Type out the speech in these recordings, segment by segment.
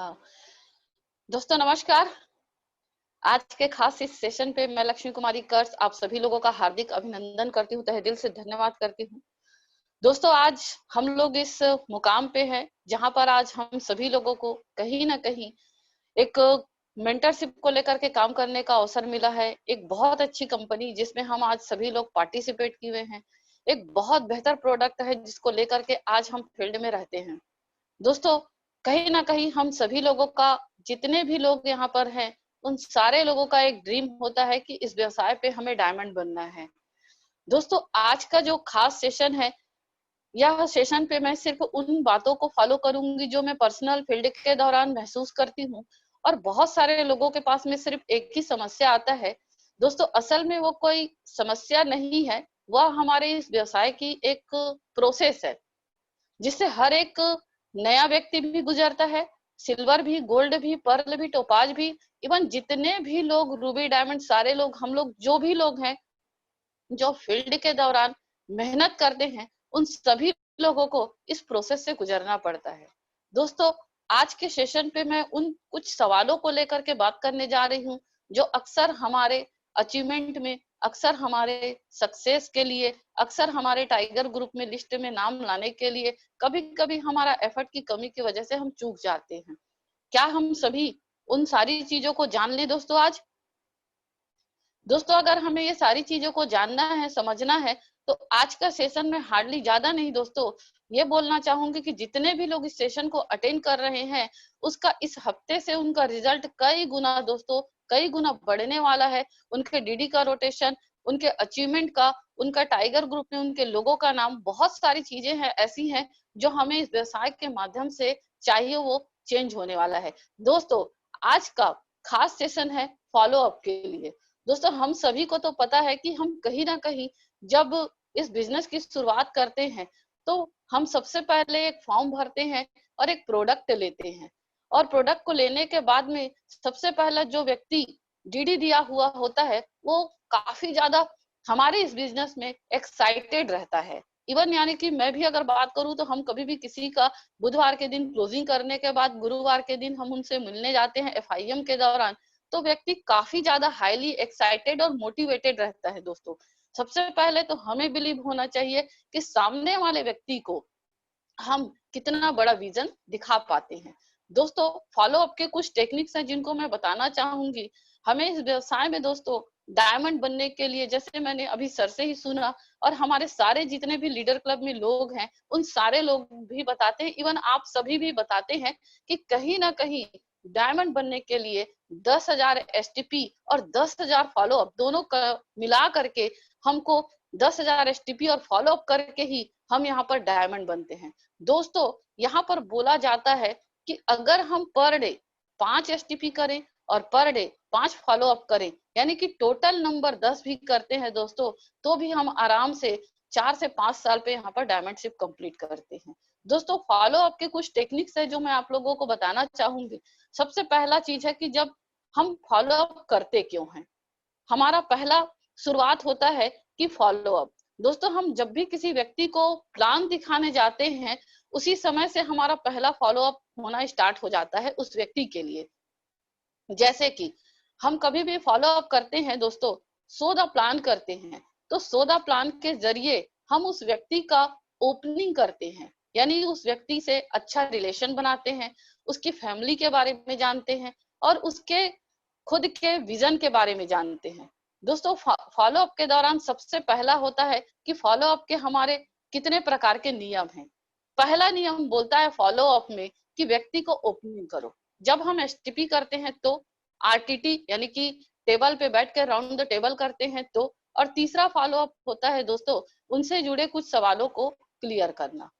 हाँ, दोस्तों नमस्कार। आज के खास इस सेशन पे मैं लक्ष्मी कुमारी कर्स आप सभी लोगों का हार्दिक अभिनंदन करती हूँ, तहे दिल से धन्यवाद करती हूँ। दोस्तों आज हम लोग इस मुकाम पे हैं जहां पर आज हम सभी लोगों को कहीं ना कहीं एक मेंटरशिप को लेकर के काम करने का अवसर मिला है। एक बहुत अच्छी कंपनी जिसमें हम आज सभी लोग पार्टिसिपेट किए हुए हैं, एक बहुत बेहतर प्रोडक्ट है जिसको लेकर के आज हम फील्ड में रहते हैं। दोस्तों कहीं ना कहीं हम सभी लोगों का, जितने भी लोग यहाँ पर हैं, उन सारे लोगों का एक ड्रीम होता है कि इस व्यवसाय पे हमें डायमंड बनना है। दोस्तों आज का जो खास सेशन है, यह सेशन पे मैं सिर्फ उन बातों को फॉलो करूंगी जो मैं पर्सनल फील्ड के दौरान महसूस करती हूँ। और बहुत सारे लोगों के पास में सिर्फ एक ही समस्या आता है। दोस्तों असल में वो कोई समस्या नहीं है, वह हमारे इस व्यवसाय की एक प्रोसेस है जिससे हर एक नया व्यक्ति भी गुजरता है। सिल्वर भी, गोल्ड भी, पर्ल भी, टोपाज भी, इवन जितने भी लोग रूबी डायमंड, सारे लोग, हम लोग जो भी लोग हैं जो फील्ड के दौरान मेहनत करते हैं, उन सभी लोगों को इस प्रोसेस से गुजरना पड़ता है। दोस्तों आज के सेशन पे मैं उन कुछ सवालों को लेकर के बात करने जा रही हूँ जो अक्सर हमारे अचीवमेंट में, अक्सर हमारे सक्सेस के लिए, अक्सर हमारे टाइगर ग्रुप में लिस्ट में नाम लाने के लिए कभी कभी हमारा एफर्ट की कमी की वजह से हम चूक जाते हैं। क्या हम सभी उन सारी चीजों को जान ले दोस्तों आज? दोस्तों अगर हमें ये सारी चीजों को जानना है, समझना है, तो आज का सेशन में हार्डली ज्यादा नहीं दोस्तों, ये बोलना चाहूंगी कि जितने भी लोग इस सेशन को अटेंड कर रहे हैं, उसका इस हफ्ते से उनका रिजल्ट कई गुना दोस्तों, कई गुना बढ़ने वाला है। उनके डीडी का रोटेशन, उनके अचीवमेंट का, उनका टाइगर ग्रुप में उनके लोगों का नाम, बहुत सारी चीजें हैं ऐसी हैं जो हमें इस व्यवसाय के माध्यम से चाहिए वो चेंज होने वाला है। दोस्तों आज का खास सेशन है फॉलो अप के लिए। दोस्तों हम सभी को तो पता है कि हम कहीं ना कहीं जब इस बिजनेस की शुरुआत करते हैं तो हम सबसे पहले एक फॉर्म भरते हैं और एक प्रोडक्ट लेते हैं। और प्रोडक्ट को लेने के बाद में सबसे पहला जो व्यक्ति डीडी दिया हुआ होता है वो काफी ज्यादा हमारे इस बिजनेस में एक्साइटेड रहता है। इवन यानी कि मैं भी अगर बात करूं तो हम कभी भी किसी का बुधवार के दिन क्लोजिंग करने के बाद गुरुवार के दिन हम उनसे मिलने जाते हैं एफआईएम के दौरान, तो व्यक्ति काफी ज्यादा हाईली एक्साइटेड और मोटिवेटेड रहता है। दोस्तों सबसे पहले तो हमें बिलीव होना चाहिए कि सामने वाले व्यक्ति को हम कितना बड़ा विजन दिखा पाते हैं। दोस्तों फॉलो अप के कुछ टेक्निक्स हैं जिनको मैं बताना चाहूंगी। हमें इस व्यवसाय में दोस्तों डायमंड बनने के लिए, जैसे मैंने अभी सर से ही सुना और हमारे सारे जितने भी लीडर क्लब में लोग हैं उन सारे लोग भी बताते हैं, इवन आप सभी भी बताते हैं कि कहीं ना कहीं डायमंड बनने के लिए 10,000 एसटीपी और 10,000 फॉलो अप दोनों का मिला करके हमको 10,000 एसटीपी और फॉलो अप करके ही हम यहाँ पर डायमंड बनते हैं। दोस्तों यहाँ पर बोला जाता है कि अगर हम पर डे 5 एसटीपी करें और पर डे 5 फॉलो अप करें, यानी कि टोटल नंबर 10 भी करते हैं दोस्तों, तो भी हम आराम से 4 से 5 साल पे यहाँ पर डायमंडशिप कंप्लीट करते हैं। दोस्तों फॉलो अप के कुछ टेक्निक्स है जो मैं आप लोगों को बताना चाहूंगी। सबसे पहला चीज है कि जब हम फॉलो अप करते क्यों हैं, हमारा पहला शुरुआत होता है कि फॉलो अप। दोस्तों हम जब भी किसी व्यक्ति को प्लान दिखाने जाते हैं उसी समय से हमारा पहला फॉलो अप होना स्टार्ट हो जाता है उस व्यक्ति के लिए। जैसे कि हम कभी भी फॉलो अप करते हैं दोस्तों, सो द प्लान करते हैं, तो सो द प्लान के जरिए हम उस व्यक्ति का ओपनिंग करते हैं, यानी उस व्यक्ति से अच्छा रिलेशन बनाते हैं, उसकी फैमिली के बारे में जानते हैं और उसके खुद के विजन के बारे में जानते हैं। दोस्तों फॉलो अप के दौरान सबसे पहला होता है कि फॉलो अप के हमारे कितने प्रकार के नियम हैं। पहला नियम बोलता है फॉलो अप में कि व्यक्ति को ओपनिंग करो। जब हम एसटीपी करते हैं तो आरटीटी यानी कि टेबल पे बैठ कर राउंड द टेबल करते हैं तो, और तीसरा फॉलो अप होता है दोस्तों उनसे जुड़े कुछ सवालों को क्लियर करना।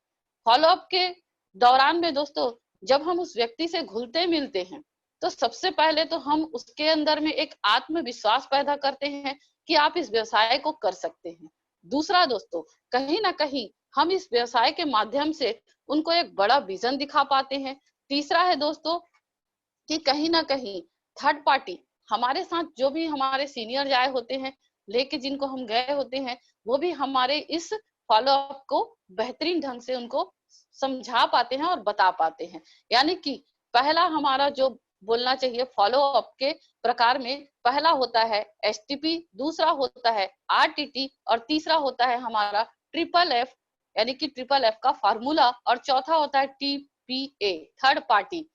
फॉलो अप के दौरान में दोस्तों जब हम उस व्यक्ति से घुलते मिलते हैं तो सबसे पहले तो हम उसके अंदर में एक आत्मविश्वास पैदा करते हैं कि आप इस व्यवसाय को कर सकते हैं। दूसरा दोस्तों कहीं ना कहीं हम इस व्यवसाय के माध्यम से उनको एक बड़ा विजन दिखा पाते हैं। तीसरा है दोस्तों कि कहीं ना कहीं थर्ड पार्टी हमारे साथ जो भी हमारे सीनियर आए होते हैं, लेके जिनको हम गए होते हैं, वो भी हमारे इस फॉलो अप को बेहतरीन ढंग से उनको समझा पाते हैं और बता पाते हैं। यानी कि पहला हमारा जो बोलना चाहिए फॉलो अप के प्रकार में, पहला होता है एसटीपी, दूसरा होता है आरटीटी और तीसरा होता है हमारा ट्रिपल एफ यानी कि ट्रिपल एफ का फार्मूला, और चौथा होता है टीपीए, थर्ड पार्टी।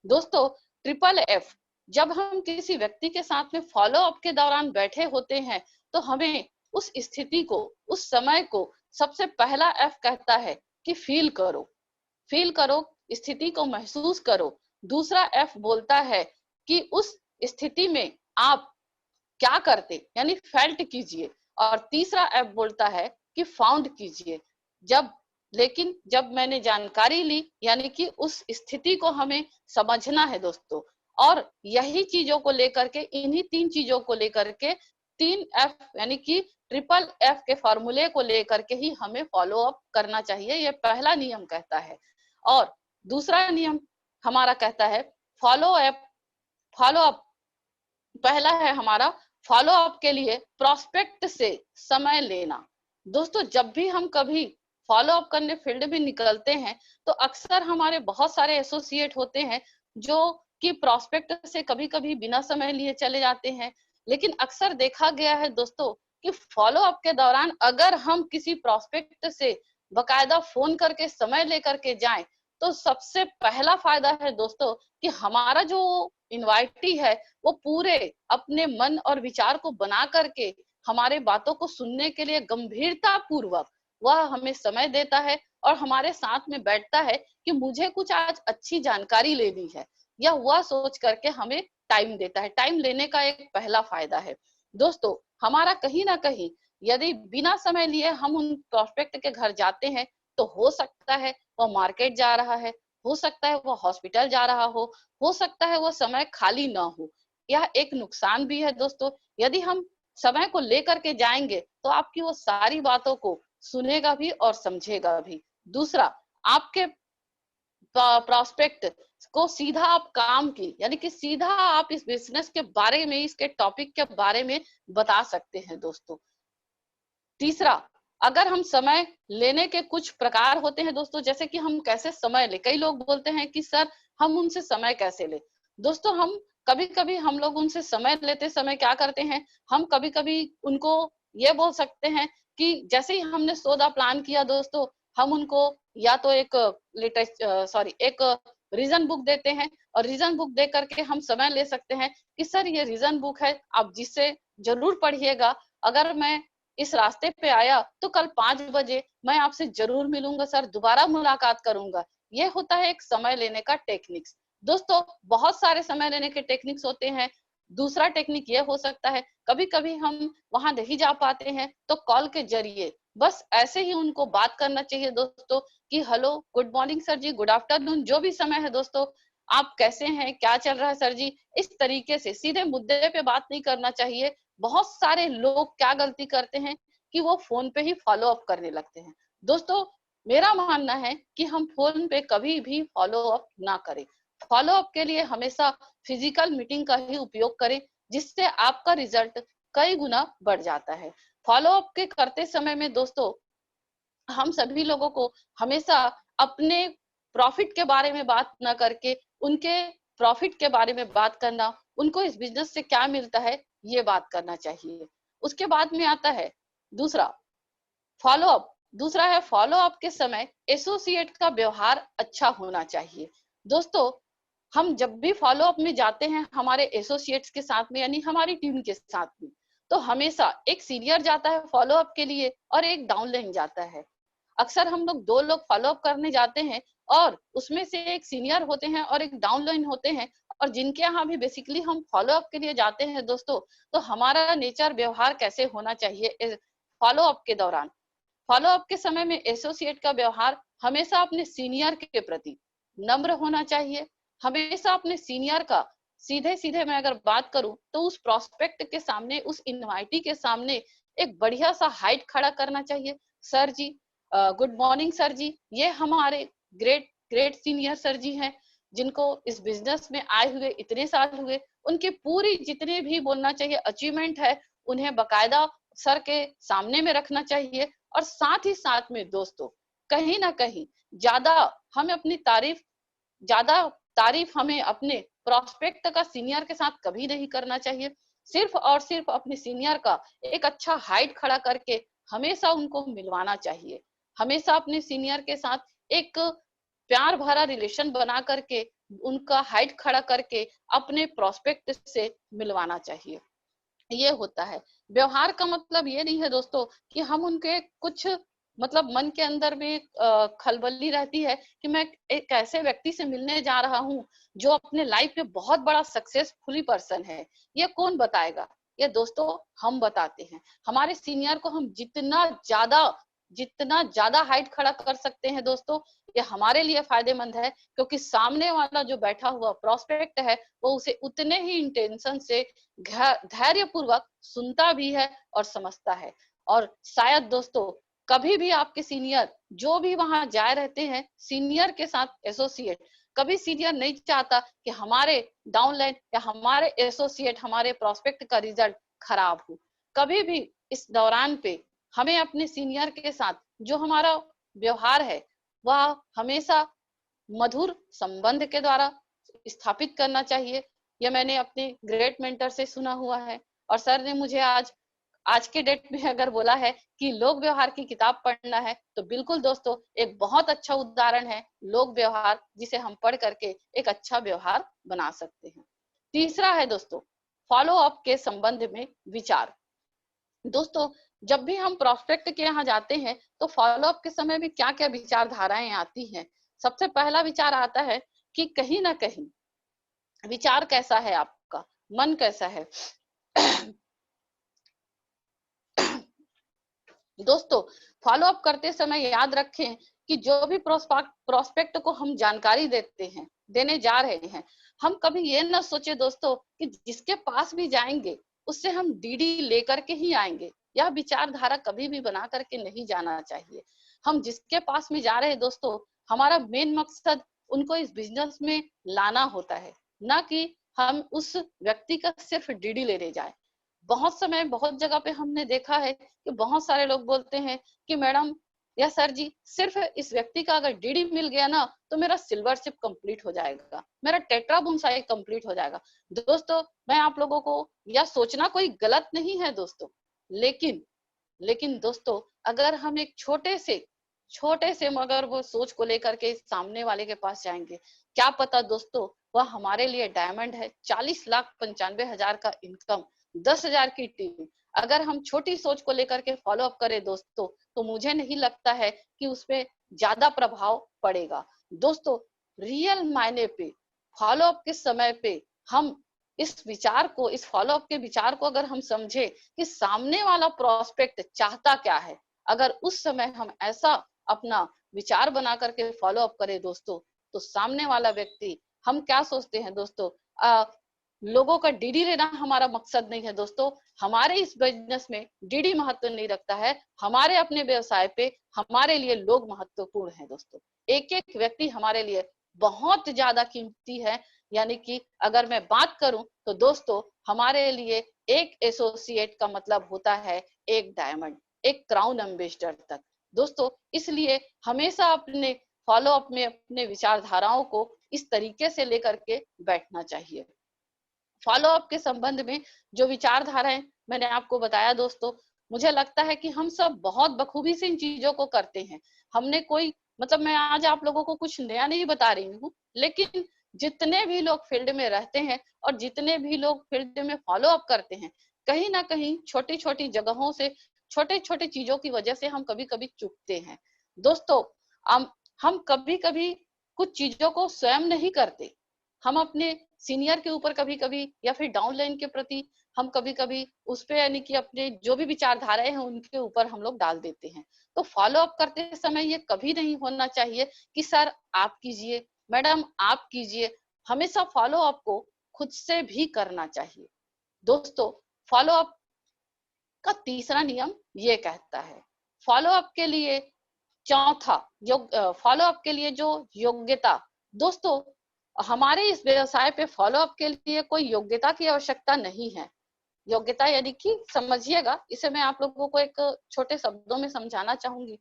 दोस्तों ट्रिपल एफ, जब हम किसी व्यक्ति के साथ में फॉलो अप के दौरान बैठे होते हैं तो हमें उस स्थिति को, उस समय को सबसे पहला एफ कहता है कि फील करो, फील करो, स्थिति को महसूस करो। दूसरा एफ बोलता है कि उस स्थिति में आप क्या करते, यानी फेल्ट कीजिए। और तीसरा एफ बोलता है कि फाउंड कीजिए। जब मैंने जानकारी ली, यानी कि उस स्थिति को हमें समझना है दोस्तों, और यही चीजों को लेकर के, इन्हीं तीन चीजों को लेकर के, तीन एफ यानी कि ट्रिपल एफ के फॉर्मूले को लेकर के ही हमें फॉलो अप करना चाहिए, ये पहला नियम कहता है। और दूसरा नियम हमारा कहता है फॉलो अप, पहला है हमारा फॉलो अप के लिए प्रोस्पेक्ट से समय लेना। दोस्तों जब भी हम कभी फॉलो अप करने फील्ड में निकलते हैं तो अक्सर हमारे बहुत सारे एसोसिएट होते हैं जो कि प्रोस्पेक्ट से कभी कभी बिना समय लिए चले जाते हैं। लेकिन अक्सर देखा गया है दोस्तों कि फॉलो अप के दौरान अगर हम किसी प्रोस्पेक्ट से बकायदा फोन करके समय लेकर के जाएं तो सबसे पहला फायदा है दोस्तों कि हमारा जो इनवाइटी है वो पूरे अपने मन और विचार को बना करके हमारे बातों को सुनने के लिए गंभीरता पूर्वक वह हमें समय देता है और हमारे साथ में बैठता है कि मुझे कुछ आज अच्छी जानकारी लेनी है, या वह सोच करके हमें टाइम देता है। टाइम लेने का एक पहला फायदा है दोस्तों हमारा। कहीं ना कहीं यदि बिना समय लिए हम उन प्रोस्पेक्ट के घर जाते हैं तो हो सकता है वो मार्केट जा रहा है, हो सकता है वो हॉस्पिटल जा रहा हो सकता है वो समय खाली ना हो। यह एक नुकसान भी है दोस्तों। यदि हम समय को लेकर के जाएंगे तो आपकी वो सारी बातों को सुनेगा भी और समझेगा भी। दूसरा, आपके प्रोस्पेक्ट को सीधा आप काम की, यानी कि सीधा आप इस बिजनेस के बारे में, इसके टॉपिक के बारे में बता सकते हैं दोस्तों। तीसरा, अगर हम समय लेने के कुछ प्रकार होते हैं दोस्तों, जैसे कि हम कैसे समय ले, कई लोग बोलते हैं कि सर हम उनसे समय कैसे ले। दोस्तों हम कभी कभी हम लोग उनसे समय लेते समय क्या करते हैं, हम कभी कभी उनको ये बोल सकते हैं कि जैसे ही हमने सौदा प्लान किया दोस्तों, हम उनको या तो एक एक रीजन बुक देते हैं, और रीजन बुक दे करके हम समय ले सकते हैं कि सर ये रीजन बुक है, आप जिससे जरूर पढ़िएगा। अगर मैं इस रास्ते पे आया तो कल 5 बजे मैं आपसे जरूर मिलूंगा सर, दोबारा मुलाकात करूंगा। ये होता है एक समय लेने का टेक्निक्स। दोस्तों बहुत सारे समय लेने के टेक्निक्स होते हैं। दूसरा टेक्निक ये हो सकता है, कभी कभी हम वहां नहीं जा पाते हैं तो कॉल के जरिए बस ऐसे ही उनको बात करना चाहिए दोस्तों कि हेलो, गुड मॉर्निंग सर जी, गुड आफ्टरनून, जो भी समय है दोस्तों, आप कैसे हैं, क्या चल रहा है सर जी। इस तरीके से सीधे मुद्दे पे बात नहीं करना चाहिए। बहुत सारे लोग क्या गलती करते हैं कि वो फोन पे ही फॉलो अप करने लगते हैं। दोस्तों मेरा मानना है कि हम फोन पे कभी भी फॉलो अप ना करें। फॉलो अप के लिए हमेशा फिजिकल मीटिंग का ही उपयोग करें, जिससे आपका रिजल्ट कई गुना बढ़ जाता है। फॉलो अप के करते समय में दोस्तों हम सभी लोगों को हमेशा अपने प्रॉफिट के बारे में बात ना करके उनके प्रॉफिट के बारे में बात करना, उनको इस बिजनेस से क्या मिलता है ये बात करना चाहिए। उसके बाद में आता है दूसरा, फॉलो अप। दूसरा है फॉलो अप के समय एसोसिएट का व्यवहार अच्छा होना चाहिए। दोस्तों हम जब भी फॉलो अप में जाते हैं हमारे एसोसिएट्स के साथ में, यानी हमारी टीम के साथ में, तो हमेशा एक सीनियर जाता है फॉलो अप के लिए और एक डाउनलाइन जाता है। अक्सर हम लोग 2 लोग फॉलो अप करने जाते हैं और उसमें से एक सीनियर होते हैं और एक डाउनलाइन होते हैं, और जिनके यहाँ भी बेसिकली हम फॉलो अप के लिए जाते हैं दोस्तों, तो हमारा नेचर व्यवहार कैसे होना चाहिए फॉलो अप के दौरान। फॉलो अप के समय में एसोसिएट का व्यवहार हमेशा अपने सीनियर के प्रति नम्र होना चाहिए। हमेशा अपने सीनियर का सीधे सीधे मैं अगर बात करूं तो उस प्रोस्पेक्ट के सामने, उस इनवाइटी के सामने एक बढ़िया सा हाइट खड़ा करना चाहिए। सर जी, गुड मॉर्निंग सर जी, ये हमारे ग्रेट ग्रेट सीनियर सर जी हैं, जिनको इस बिजनेस में आए हुए इतने साल हुए, उनकी पूरी जितने भी बोलना चाहिए अचीवमेंट है उन्हें बकायदा सर के सामने में रखना चाहिए। और साथ ही साथ में दोस्तों कहीं ना कहीं ज्यादा हमें अपनी तारीफ ज्यादा तारीफ हमें अपने प्रोस्पेक्ट का सीनियर के साथ कभी नहीं करना चाहिए। सिर्फ और सिर्फ अपने सीनियर का एक अच्छा हाइट खड़ा करके हमेशा उनको मिलवाना चाहिए। हमेशा अपने सीनियर के साथ एक प्यार भरा रिलेशन बना करके उनका हाइट खड़ा करके अपने प्रोस्पेक्ट से मिलवाना चाहिए। ये होता है व्यवहार का मतलब ये नहीं है दोस्तों कि हम उनके कुछ मतलब मन के अंदर में खलबली रहती है कि मैं एक ऐसे व्यक्ति से मिलने जा रहा हूँ जो अपने लाइफ में बहुत बड़ा सक्सेसफुली पर्सन है। ये कौन बताएगा? ये दोस्तों हम बताते हैं। हमारे सीनियर को हम जितना ज्यादा हाइट खड़ा कर सकते हैं दोस्तों, ये हमारे लिए फायदेमंद है, क्योंकि सामने वाला जो बैठा हुआ प्रोस्पेक्ट है वो उसे उतने ही इंटेंशन से धैर्य पूर्वक सुनता भी है और समझता है। और शायद दोस्तों कभी भी आपके सीनियर जो भी वहां जाए रहते हैं सीनियर के साथ एसोसिएट, कभी सीनियर नहीं चाहता कि हमारे डाउनलाइन या हमारे एसोसिएट हमारे प्रोस्पेक्ट का रिजल्ट खराब हो। कभी भी इस दौरान पे हमें अपने सीनियर के साथ जो हमारा व्यवहार है वह हमेशा मधुर संबंध के द्वारा स्थापित करना चाहिए। यह मैंने अपने ग्रेट मेंटर से सुना हुआ है। और सर ने मुझे आज के डेट में अगर बोला है कि लोक व्यवहार की किताब पढ़ना है, तो बिल्कुल दोस्तों एक बहुत अच्छा उदाहरण है लोक व्यवहार, जिसे हम पढ़ करके एक अच्छा व्यवहार बना सकते हैं। तीसरा है दोस्तों फॉलो अप के संबंध में विचार। दोस्तों जब भी हम प्रोस्पेक्ट के यहाँ जाते हैं तो फॉलो अप के समय में क्या क्या विचारधाराएं आती हैं। सबसे पहला विचार आता है कि कहीं ना कहीं विचार कैसा है, आपका मन कैसा है। दोस्तों फॉलो अप करते समय याद रखें कि जो भी प्रोस्पेक्ट को हम जानकारी देने जा रहे हैं, हम कभी ये ना सोचे दोस्तों कि जिसके पास भी जाएंगे उससे हम डीडी लेकर के ही आएंगे। यह विचारधारा कभी भी बना करके नहीं जाना चाहिए। हम जिसके पास में जा रहे हैं दोस्तों, हमारा मेन मकसद उनको इस बिजनेस में लाना होता है, ना कि हम उस व्यक्ति का सिर्फ डीडी लेने जाए। बहुत समय बहुत जगह पे हमने देखा है कि बहुत सारे लोग बोलते हैं कि मैडम या सर जी सिर्फ इस व्यक्ति का अगर डीडी मिल गया ना तो मेरा सिल्वरशिप कंप्लीट हो जाएगा, मेरा टेट्रा बुनसाई कंप्लीट हो जाएगा। दोस्तों मैं आप लोगों को यह सोचना कोई गलत नहीं है दोस्तों, लेकिन दोस्तों अगर हम एक छोटे से मगर वो सोच को लेकर के सामने वाले के पास जाएंगे, क्या पता दोस्तों वह हमारे लिए डायमंड है। 40,95,000 का इनकम, 10,000 की टीम, अगर हम छोटी सोच को लेकर के फॉलो अप करें दोस्तों, तो मुझे नहीं लगता है कि उसपे ज्यादा प्रभाव पड़ेगा। दोस्तों रियल मायने पे फॉलो अप के समय पे हम इस फॉलो अप के विचार को अगर हम समझे कि सामने वाला प्रोस्पेक्ट चाहता क्या है, अगर उस समय हम ऐसा अपना विचार बना करके फॉलो अप करें दोस्तों, तो सामने वाला व्यक्ति, हम क्या सोचते हैं दोस्तों, लोगों का डीडी लेना हमारा मकसद नहीं है दोस्तों। हमारे इस बिजनेस में डीडी महत्व नहीं रखता है, हमारे अपने व्यवसाय पे हमारे लिए लोग महत्वपूर्ण है दोस्तों। एक एक व्यक्ति हमारे लिए बहुत ज्यादा कीमती है। यानी कि अगर मैं बात करूं तो दोस्तों हमारे लिए एक एसोसिएट का मतलब होता है एक डायमंड, एक क्राउन एम्बेसडर तक दोस्तों। इसलिए हमेशा अपने फॉलो अप में अपने विचारधाराओं को इस तरीके से लेकर के बैठना चाहिए। फॉलो अप के संबंध में जो विचारधाराएं मैंने आपको बताया दोस्तों, मुझे लगता है कि हम सब बहुत बखूबी से इन चीजों को करते हैं। हमने कोई मतलब मैं आज आप लोगों को कुछ नया नहीं बता रही हूँ, लेकिन जितने भी लोग फील्ड में रहते हैं और जितने भी लोग फील्ड में फॉलो अप करते हैं, कहीं ना कहीं छोटी छोटी जगहों से, छोटे छोटे चीजों की वजह से हम कभी कभी चूकते हैं दोस्तों। हम कभी कभी कुछ चीजों को स्वयं नहीं करते, हम अपने सीनियर के ऊपर कभी कभी या फिर डाउनलाइन के प्रति हम कभी कभी उस पे यानी कि अपने जो भी विचारधाराएं हैं उनके ऊपर हम लोग डाल देते हैं। तो फॉलो अप करते समय ये कभी नहीं होना चाहिए कि सर आप कीजिए, मैडम आप कीजिए। हमेशा फॉलो अप को खुद से भी करना चाहिए दोस्तों। फॉलो अप का तीसरा नियम ये कहता है, फॉलो अप के लिए चौथा फॉलो अप के लिए जो योग्यता, दोस्तों हमारे इस व्यवसाय पे फॉलो अप के लिए कोई योग्यता की आवश्यकता नहीं है। योग्यता यानी कि समझिएगा, इसे मैं आप लोगों को एक छोटे शब्दों में समझाना चाहूंगी।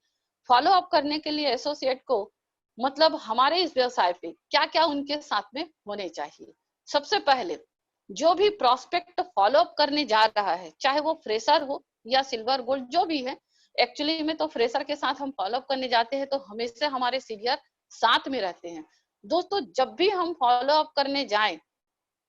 फॉलो अप करने के लिए एसोसिएट को मतलब हमारे इस व्यवसाय पे क्या क्या उनके साथ में होने चाहिए। सबसे पहले जो भी प्रोस्पेक्ट फॉलो अप करने जा रहा है, चाहे वो फ्रेशर हो या सिल्वर गोल्ड जो भी है, एक्चुअली में तो फ्रेशर के साथ हम फॉलो अप करने जाते हैं तो हमेशा हमारे सीनियर साथ में रहते हैं। दोस्तों जब भी हम फॉलो अप करने जाएं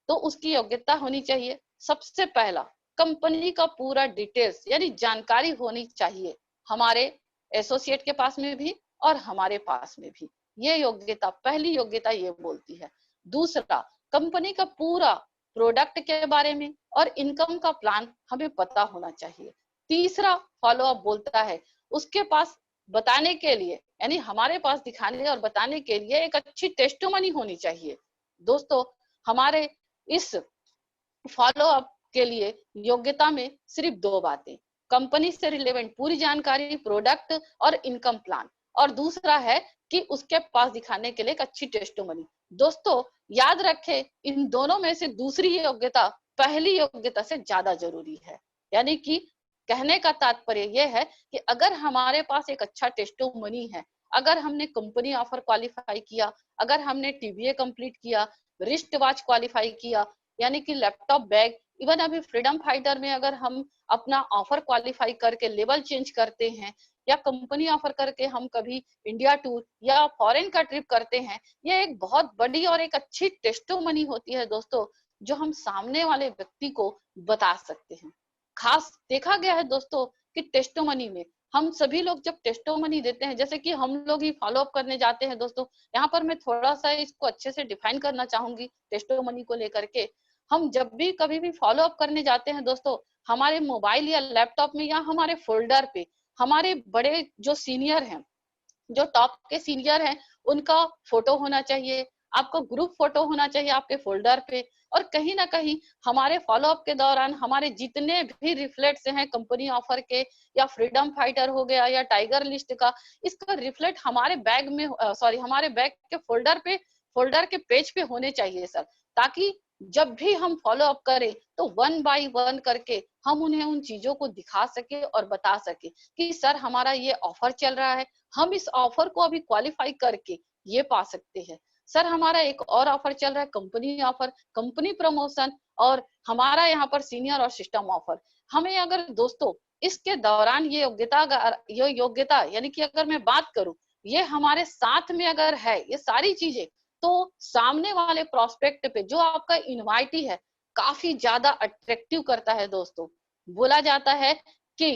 तो उसकी योग्यता होनी चाहिए। सबसे पहला, कंपनी का पूरा डिटेल्स यानी जानकारी होनी चाहिए हमारे एसोसिएट के पास में भी और हमारे पास में भी। ये योग्यता, पहली योग्यता ये बोलती है। दूसरा, कंपनी का पूरा प्रोडक्ट के बारे में और इनकम का प्लान हमें पता होना चाहिए। तीसरा फॉलो अप बोलता है उसके पास बताने के लिए, यानी हमारे पास दिखाने और बताने के लिए एक अच्छी टेस्टिमनी होनी चाहिए। दोस्तों हमारे इस फॉलो अप के लिए योग्यता में सिर्फ दो बातें, कंपनी से रिलेवेंट पूरी जानकारी, प्रोडक्ट और इनकम प्लान, और दूसरा है कि उसके पास दिखाने के लिए एक अच्छी टेस्टिमनी। दोस्तों याद रखें इन दोनों में से दूसरी योग्यता पहली योग्यता से ज्यादा जरूरी है। यानी कि कहने का तात्पर्य यह है कि अगर हमारे पास एक अच्छा टेस्टिमनी है, अगर हमने कंपनी ऑफर क्वालिफाई किया, अगर हमने टीबीए कंप्लीट किया, रिस्ट वॉच क्वालिफाई किया, यानी कि लैपटॉप बैग, इवन अभी फ्रीडम फाइटर में अगर हम अपना ऑफर क्वालिफाई करके लेवल चेंज करते हैं, या कंपनी ऑफर करके हम कभी इंडिया टूर या फॉरेन का ट्रिप करते हैं, ये एक बहुत बड़ी और एक अच्छी टेस्टिमनी होती है दोस्तों, जो हम सामने वाले व्यक्ति को बता सकते हैं। खास देखा गया है दोस्तों कि टेस्टिमनी में हम सभी लोग जब टेस्टिमनी देते हैं, जैसे कि हम लोग ही फॉलो अप करने जाते हैं दोस्तों, यहाँ पर मैं थोड़ा सा इसको अच्छे से डिफाइन करना चाहूंगी टेस्टिमनी को लेकर के। हम जब भी कभी भी फॉलो अप करने जाते हैं दोस्तों, हमारे मोबाइल या लैपटॉप में या हमारे फोल्डर पे हमारे बड़े जो सीनियर हैं, जो टॉप के सीनियर हैं, उनका फोटो होना चाहिए, आपको ग्रुप फोटो होना चाहिए आपके फोल्डर पे। और कहीं ना कहीं हमारे फॉलो अप के दौरान हमारे जितने भी रिफ्लेक्ट्स हैं कंपनी ऑफर के, या फ्रीडम फाइटर हो गया या टाइगर लिस्ट का, इसका रिफ्लेक्ट हमारे बैग में सॉरी हमारे बैग के फोल्डर के पेज पे होने चाहिए सर, ताकि जब भी हम फॉलो अप करें तो वन बाय वन करके हम उन्हें उन चीजों को दिखा सके और बता सके कि सर हमारा ये ऑफर चल रहा है, हम इस ऑफर को अभी क्वालिफाई करके ये पा सकते हैं। सर हमारा एक और ऑफर चल रहा है, कंपनी ऑफर, कंपनी प्रमोशन, और हमारा यहाँ पर सीनियर और सिस्टम ऑफर। हमें अगर दोस्तों इसके दौरान ये योग्यता यानी कि अगर मैं बात करूं, ये हमारे साथ में अगर है ये सारी चीजें, तो सामने वाले प्रोस्पेक्ट पे जो आपका इनवाइटी है काफी ज्यादा अट्रैक्टिव करता है दोस्तों। बोला जाता है कि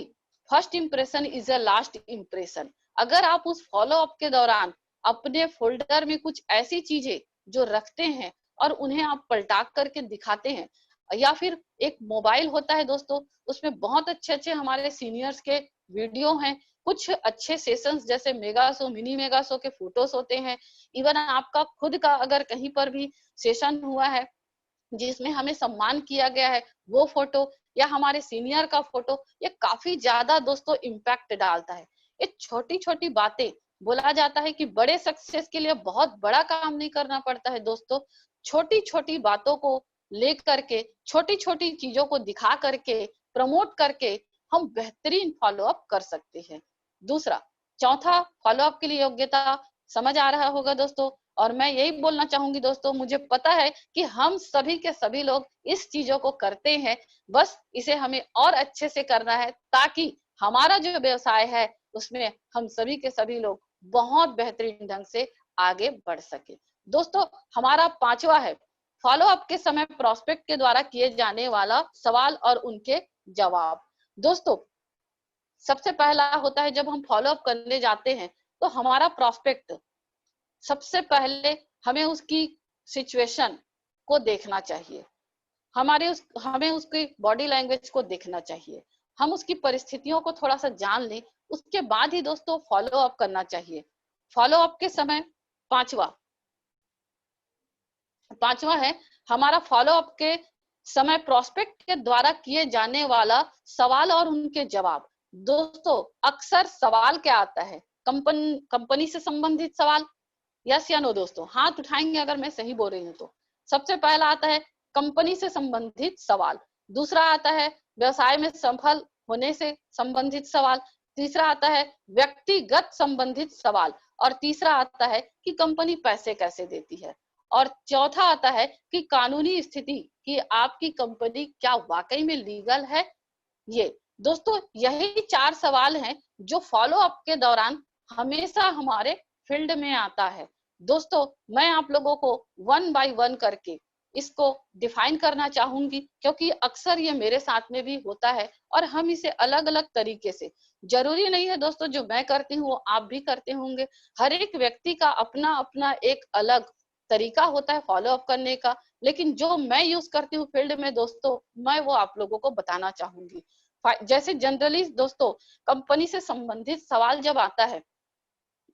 first impression is a last impression. अगर आप उस फॉलो अप के दौरान अपने फोल्डर में कुछ ऐसी चीजें जो रखते हैं और उन्हें आप पलटा करके दिखाते हैं, या फिर एक मोबाइल होता है दोस्तों, उसमें बहुत अच्छे अच्छे हमारे सीनियर्स के वीडियो हैं, कुछ अच्छे सेशंस जैसे mega show, mini mega show के फोटोज होते हैं, इवन आपका खुद का अगर कहीं पर भी सेशन हुआ है जिसमें हमें सम्मान किया गया है वो फोटो, या हमारे सीनियर का फोटो, ये काफी ज्यादा दोस्तों इम्पैक्ट डालता है। ये छोटी छोटी बातें, बोला जाता है कि बड़े सक्सेस के लिए बहुत बड़ा काम नहीं करना पड़ता है दोस्तों, छोटी छोटी बातों को लेकर के, छोटी छोटी चीजों को दिखा करके, प्रमोट करके हम बेहतरीन फॉलो अप कर सकते हैं। दूसरा, चौथा फॉलो अप के लिए योग्यता समझ आ रहा होगा दोस्तों, और मैं यही बोलना चाहूंगी दोस्तों, मुझे पता है कि हम सभी के सभी लोग इस चीजों को करते हैं, बस इसे हमें और अच्छे से करना है ताकि हमारा जो व्यवसाय है उसमें हम सभी के सभी लोग बहुत बेहतरीन ढंग से आगे बढ़ सके। दोस्तों हमारा पांचवा है फॉलो अप के समय प्रोस्पेक्ट के द्वारा किए जाने वाला सवाल और उनके जवाब। दोस्तों सबसे पहला होता है जब हम फॉलो अप करने जाते हैं तो हमारा प्रोस्पेक्ट, सबसे पहले हमें उसकी सिचुएशन को देखना चाहिए, हमें उसकी बॉडी लैंग्वेज को देखना चाहिए, हम उसकी परिस्थितियों को थोड़ा सा जान लें, उसके बाद ही दोस्तों फॉलो अप करना चाहिए। फॉलो अप के समय पांचवा पांचवा है हमारा फॉलो अप के समय प्रोस्पेक्ट के द्वारा किए जाने वाला सवाल और उनके जवाब। दोस्तों अक्सर सवाल क्या आता है, कंपनी से संबंधित सवाल, यस या नो दोस्तों, हाथ उठाएंगे अगर मैं सही बोल रही हूँ तो। सबसे पहला आता है कंपनी से संबंधित सवाल, दूसरा आता है व्यवसाय में सफल होने से संबंधित सवाल, तीसरा आता है व्यक्तिगत संबंधित सवाल, और तीसरा आता है कि कंपनी पैसे कैसे देती है, और चौथा आता है कि कानूनी स्थिति कि आपकी कंपनी क्या वाकई में लीगल है। ये दोस्तों यही 4 सवाल हैं जो फॉलो अप के दौरान हमेशा हमारे फील्ड में आता है। दोस्तों मैं आप लोगों को वन बाय वन करके इसको डिफाइन करना चाहूंगी, क्योंकि अक्सर ये मेरे साथ में भी होता है और हम इसे अलग अलग तरीके से, जरूरी नहीं है दोस्तों जो मैं करती हूँ आप भी करते होंगे, हर एक व्यक्ति का अपना अपना एक अलग तरीका होता है फॉलो अप करने का, लेकिन जो मैं यूज करती हूँ फील्ड में दोस्तों मैं वो आप लोगों को बताना चाहूंगी। जैसे जनरली दोस्तों कंपनी से संबंधित सवाल जब आता है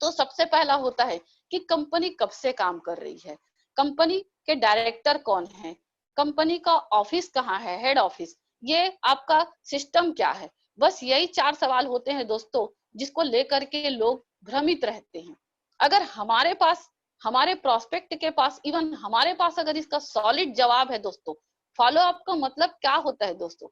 तो सबसे पहला होता है कि कंपनी कब से काम कर रही है, कंपनी के डायरेक्टर कौन है, कंपनी का ऑफिस कहाँ है, हेड ऑफिस, ये आपका सिस्टम क्या है। बस यही 4 सवाल होते हैं दोस्तों जिसको लेकर के लोग भ्रमित रहते हैं। अगर हमारे पास, हमारे प्रोस्पेक्ट के पास, इवन हमारे पास अगर इसका सॉलिड जवाब है दोस्तों, फॉलो अप का मतलब क्या होता है दोस्तों,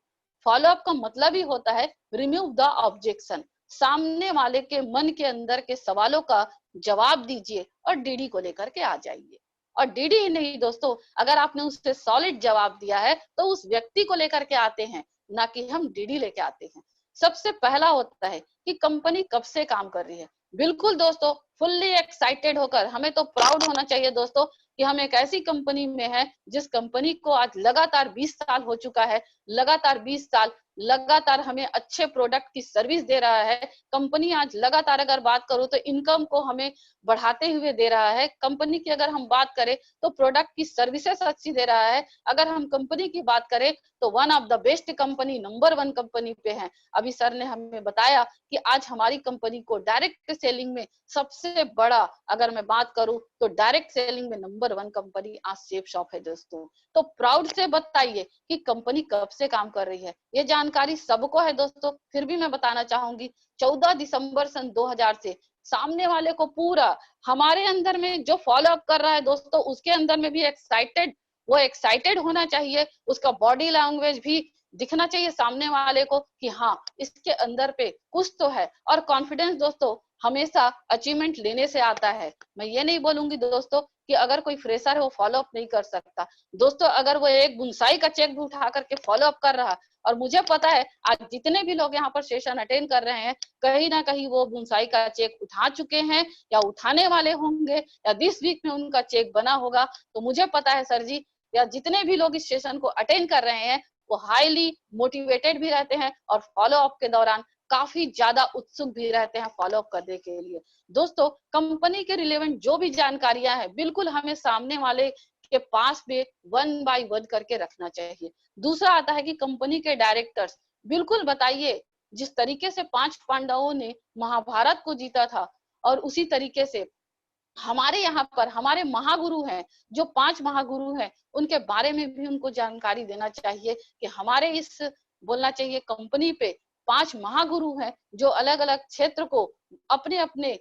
फॉलो अप का मतलब ही होता है रिमूव द ऑब्जेक्शन, सामने वाले के मन के अंदर के सवालों का जवाब दीजिए और डीडी को लेकर के आ जाइए। और डीडी ही नहीं दोस्तों, अगर आपने उससे सॉलिड जवाब दिया है तो उस व्यक्ति को लेकर के आते हैं, ना कि हम डीडी लेके आते हैं। सबसे पहला होता है कि कंपनी कब से काम कर रही है। बिल्कुल दोस्तों फुल्ली एक्साइटेड होकर, हमें तो प्राउड होना चाहिए दोस्तों कि हम एक ऐसी कंपनी में है जिस कंपनी को आज लगातार 20 साल हो चुका है, लगातार 20 साल लगातार हमें अच्छे प्रोडक्ट की सर्विस दे रहा है। कंपनी आज लगातार अगर बात करूं तो इनकम को हमें बढ़ाते हुए दे रहा है। कंपनी की अगर हम बात करें तो प्रोडक्ट की सर्विसेज अच्छी दे रहा है। अगर हम कंपनी की बात करें तो one of the best company, number 1 company पे है। अभी सर ने हमें बताया कि आज हमारी कंपनी को डायरेक्ट सेलिंग में सबसे बड़ा, अगर मैं बात करूं तो डायरेक्ट सेलिंग में नंबर 1 कंपनी आज सेफ शॉप है दोस्तों। तो प्राउड से बताइए कि कंपनी कब से काम कर रही है। ये जानकारी सबको है दोस्तों, फिर भी मैं बताना चाहूंगी 14 दिसंबर सन 2000 से सामने वाले को पूरा, हमारे अंदर में जो फॉलो अप कर रहा है दोस्तों उसके अंदर में भी एक्साइटेड, वो एक्साइटेड होना चाहिए, उसका बॉडी लैंग्वेज भी दिखना चाहिए सामने वाले को कि हाँ इसके अंदर पे कुछ तो है। और कॉन्फिडेंस दोस्तों हमेशा अचीवमेंट लेने से आता है। मैं ये नहीं बोलूंगी दोस्तों कि अगर कोई फ्रेशर है वो फॉलो अप नहीं कर सकता। दोस्तों अगर वो एक बुनसाई का चेक भी उठा करके फॉलो अप कर रहा, और मुझे पता है आज जितने भी लोग यहाँ पर सेशन अटेंड कर रहे हैं कहीं ना कहीं वो बुनसाई का चेक उठा चुके हैं या उठाने वाले होंगे या दिस वीक में उनका चेक बना होगा। तो मुझे पता है सर जी या जितने भी लोग इस सेशन को अटेंड कर रहे हैं वो हाईली मोटिवेटेड भी रहते हैं और फॉलो अप के दौरान काफी ज्यादा उत्सुक भी रहते हैं फॉलो अप करने के लिए। दोस्तों कंपनी के रिलेवेंट जो भी जानकारियां हैं बिल्कुल हमें सामने वाले के पास में वन बाय वन करके रखना चाहिए। दूसरा आता है कि कंपनी के डायरेक्टर्स, बिल्कुल बताइए जिस तरीके से 5 पांडवों ने महाभारत को जीता था और उसी तरीके से हमारे यहाँ पर हमारे महागुरु हैं, जो 5 महागुरु हैं उनके बारे में भी उनको जानकारी देना चाहिए कि हमारे इस, बोलना चाहिए कंपनी पे 5 महागुरु हैं जो अलग अलग क्षेत्र को अपने अपने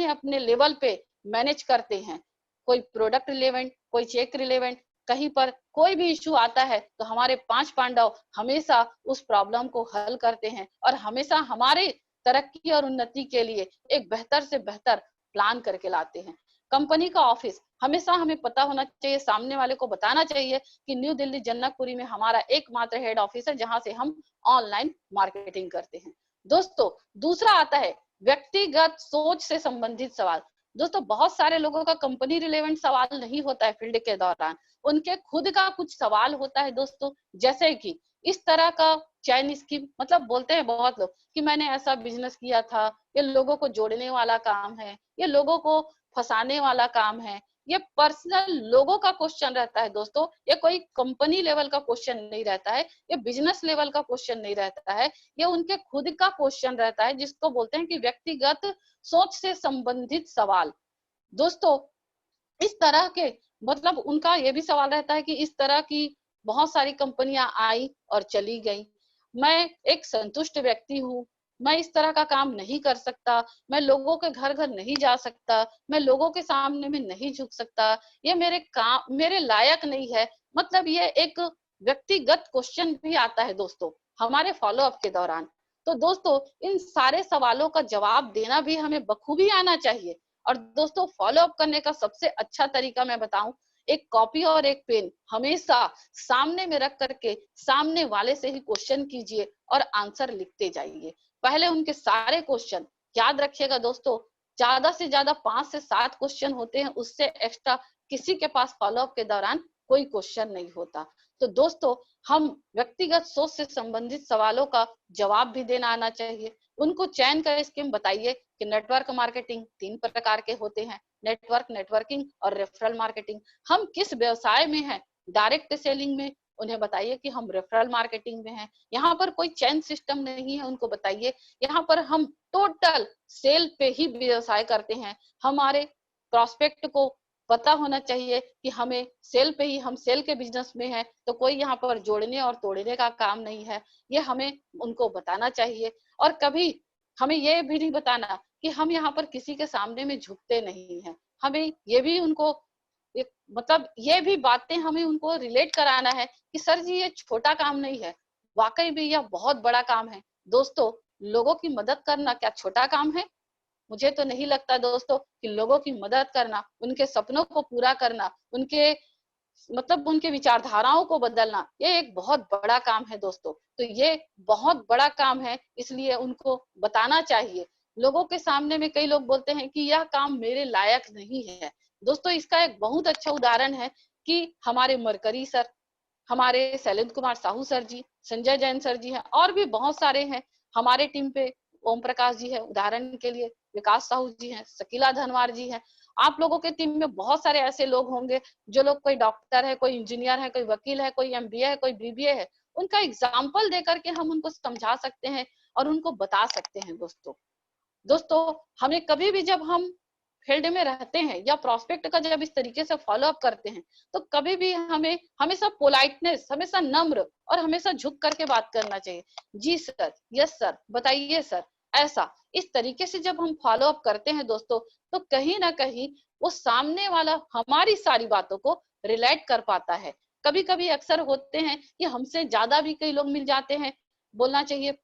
अपने लेवल पे मैनेज करते हैं। कोई प्रोडक्ट रिलेवेंट, कोई चेक रिलेवेंट, कहीं पर कोई भी इश्यू आता है तो हमारे 5 पांडव हमेशा उस प्रॉब्लम को हल करते हैं और हमेशा हमारे तरक्की और उन्नति के लिए एक बेहतर से बेहतर प्लान करके लाते हैं। कंपनी का ऑफिस हमेशा हमें पता होना चाहिए, सामने वाले को बताना चाहिए कि न्यू दिल्ली जनकपुरी में हमारा एकमात्र हेड ऑफिस है जहां से हम ऑनलाइन मार्केटिंग करते हैं। दोस्तों दूसरा आता है व्यक्तिगत सोच से संबंधित सवाल। दोस्तों बहुत सारे लोगों का कंपनी रिलेवेंट सवाल नहीं होता है फील्ड के दौरान, उनके खुद का कुछ सवाल होता है दोस्तों, जैसे कि इस तरह का चैन स्कीम, मतलब बोलते हैं बहुत लोग कि मैंने ऐसा बिजनेस किया था, ये लोगों को जोड़ने वाला काम है, ये लोगों को फंसाने वाला काम है। ये पर्सनल लोगों का क्वेश्चन रहता है दोस्तों, ये कोई कंपनी लेवल का क्वेश्चन नहीं रहता है, ये बिजनेस लेवल का क्वेश्चन नहीं रहता है, ये उनके खुद का क्वेश्चन रहता है जिसको बोलते हैं कि व्यक्तिगत सोच से संबंधित सवाल। दोस्तों इस तरह के, मतलब उनका ये भी सवाल रहता है कि इस तरह की बहुत सारी कंपनियां आई और चली गई, मैं एक संतुष्ट व्यक्ति हूँ, मैं इस तरह का काम नहीं कर सकता, मैं लोगों के घर घर नहीं जा सकता, मैं लोगों के सामने में नहीं झुक सकता, ये मेरे काम मेरे लायक नहीं है। मतलब ये एक व्यक्तिगत क्वेश्चन भी आता है दोस्तों हमारे फॉलो अप के दौरान। तो दोस्तों इन सारे सवालों का जवाब देना भी हमें बखूबी आना चाहिए और दोस्तों फॉलो अप करने का सबसे अच्छा तरीका मैं बताऊं, एक कॉपी और एक पेन हमेशा सामने में रख करके सामने वाले से ही क्वेश्चन कीजिए और आंसर लिखते जाइए। पहले उनके सारे क्वेश्चन याद रखिएगा दोस्तों, ज्यादा से ज्यादा 5 से 7 क्वेश्चन होते हैं, उससे एक्स्ट्रा किसी के पास फॉलो अप के दौरान कोई क्वेश्चन नहीं होता। तो दोस्तों हम व्यक्तिगत सोच से संबंधित सवालों का जवाब भी देना आना चाहिए। उनको चयन का स्कीम बताइए कि नेटवर्क मार्केटिंग 3 प्रकार के होते हैं, नेटवर्क, नेटवर्किंग और रेफरल मार्केटिंग। हम किस व्यवसाय में हैं, डायरेक्ट सेलिंग में, उन्हें बताइए कि हम रेफरल मार्केटिंग में हैं। यहाँ पर कोई चैन सिस्टम नहीं है, उनको बताइए यहाँ पर हम टोटल सेल पे ही व्यवसाय करते हैं। हमारे प्रोस्पेक्ट को पता होना चाहिए कि हमें सेल पे ही, हम सेल के बिजनेस में हैं, तो कोई यहाँ पर जोड़ने और तोड़ने का काम नहीं है, ये हमें उनको बताना चाहिए। और कभी हमें ये भी नहीं बताना कि हम यहाँ पर किसी के सामने में झुकते नहीं हैं। हमें ये भी उनको मतलब ये भी बातें हमें उनको रिलेट कराना है कि सर जी ये छोटा काम नहीं है, वाकई भी यह बहुत बड़ा काम है। दोस्तों लोगों की मदद करना क्या छोटा काम है? मुझे तो नहीं लगता दोस्तों कि लोगों की मदद करना, उनके सपनों को पूरा करना, उनके मतलब उनके विचारधाराओं को बदलना, ये एक बहुत बड़ा काम है दोस्तों। तो ये बहुत बड़ा काम है, इसलिए उनको बताना चाहिए। लोगों के सामने में कई लोग बोलते हैं कि यह काम मेरे लायक नहीं है। दोस्तों इसका एक बहुत अच्छा उदाहरण है कि हमारे मरकरी सर, हमारे शैलेंद्र कुमार साहू सर जी, संजय जैन सर जी हैं, और भी बहुत सारे हैं हमारे टीम पे। ओम प्रकाश जी है उदाहरण के लिए, विकास साहू जी हैं, शकीला धनवार जी हैं। आप लोगों के टीम में बहुत सारे ऐसे लोग होंगे जो लोग, कोई डॉक्टर है, कोई इंजीनियर है, कोई वकील है, कोई एमबीए है, कोई बीबीए है। उनका एग्जाम्पल दे करके हम उनको समझा सकते हैं और उनको बता सकते हैं। दोस्तों हमें कभी भी जब हम फील्ड में रहते हैं या प्रोस्पेक्ट का जब इस तरीके से फॉलो अप करते हैं, तो कभी भी हमें हमेशा पोलाइटनेस, हमेशा नम्र और हमेशा झुक करके बात करना चाहिए। जी सर, यस सर, बताइए सर, ऐसा इस तरीके से जब हम फॉलो अप करते हैं दोस्तों, तो कहीं ना कहीं वो सामने वाला हमारी सारी बातों को रिलेट कर पाता है। कभी कभी अक्सर होते हैं कि हमसे ज्यादा भी कई लोग मिल जाते हैं, बोलना चाहिए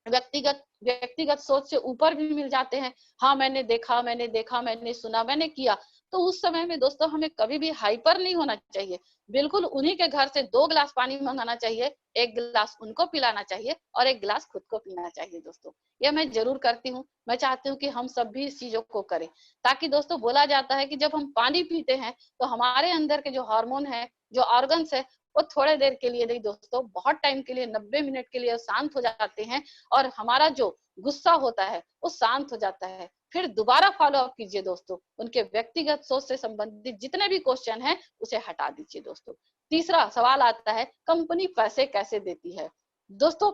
व्यक्तिगत व्यक्तिगत सोच से ऊपर भी मिल जाते हैं। हाँ मैंने देखा, मैंने देखा, मैंने सुना, मैंने किया। तो उस समय में दोस्तों हमें कभी भी हाइपर नहीं होना चाहिए। बिल्कुल उन्हीं के घर से 2 गिलास पानी मंगाना चाहिए, 1 गिलास उनको पिलाना चाहिए और 1 गिलास खुद को पीना चाहिए। दोस्तों ये मैं जरूर करती हूँ। मैं चाहती हूँ कि हम सब भी इस चीजों को करें, ताकि दोस्तों बोला जाता है कि जब हम पानी पीते हैं तो हमारे अंदर के जो हार्मोन है, जो ऑर्गन्स है, वो थोड़े देर के लिए नहीं दोस्तों, बहुत टाइम के लिए, 90 मिनट के लिए शांत हो जाते हैं और हमारा जो गुस्सा होता है वो शांत हो जाता है। फिर दोबारा फॉलो अप कीजिए दोस्तों, उनके व्यक्तिगत सोच से संबंधित जितने भी क्वेश्चन हैं उसे हटा दीजिए। दोस्तों तीसरा सवाल आता है, कंपनी पैसे कैसे देती है? दोस्तों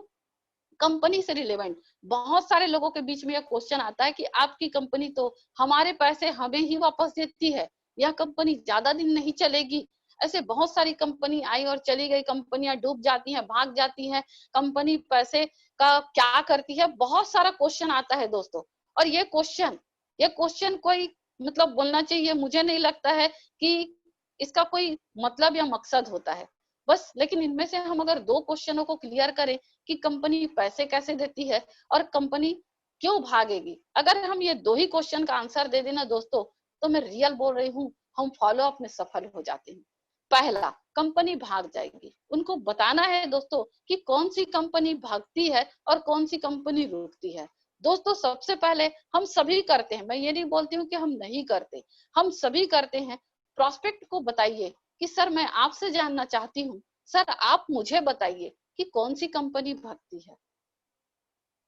कंपनी से रिलेवेंट बहुत सारे लोगों के बीच में यह क्वेश्चन आता है कि आपकी कंपनी तो हमारे पैसे हमें ही वापस देती है, यह कंपनी ज्यादा दिन नहीं चलेगी। ऐसे बहुत सारी कंपनी आई और चली गई, कंपनियां डूब जाती हैं, भाग जाती हैं, कंपनी पैसे का क्या करती है, बहुत सारा क्वेश्चन आता है दोस्तों। और ये क्वेश्चन कोई मतलब बोलना चाहिए, मुझे नहीं लगता है कि इसका कोई मतलब या मकसद होता है बस। लेकिन इनमें से हम अगर 2 क्वेश्चनों को क्लियर करें कि कंपनी पैसे कैसे देती है और कंपनी क्यों भागेगी, अगर हम ये 2 ही क्वेश्चन का आंसर दे देना दोस्तों, तो मैं रियल बोल रही हूँ, हम फॉलो अप में सफल हो जाते हैं। पहला, कंपनी भाग जाएगी। उनको बताना है दोस्तों कि कौन सी कंपनी भागती है और कौन सी कंपनी रुकती है। दोस्तों सबसे पहले हम सभी करते हैं, मैं ये नहीं बोलती हूँ कि हम नहीं करते, हम सभी करते हैं। प्रोस्पेक्ट को बताइए कि सर मैं आपसे जानना चाहती हूँ, सर आप मुझे बताइए कि कौन सी कंपनी भागती है।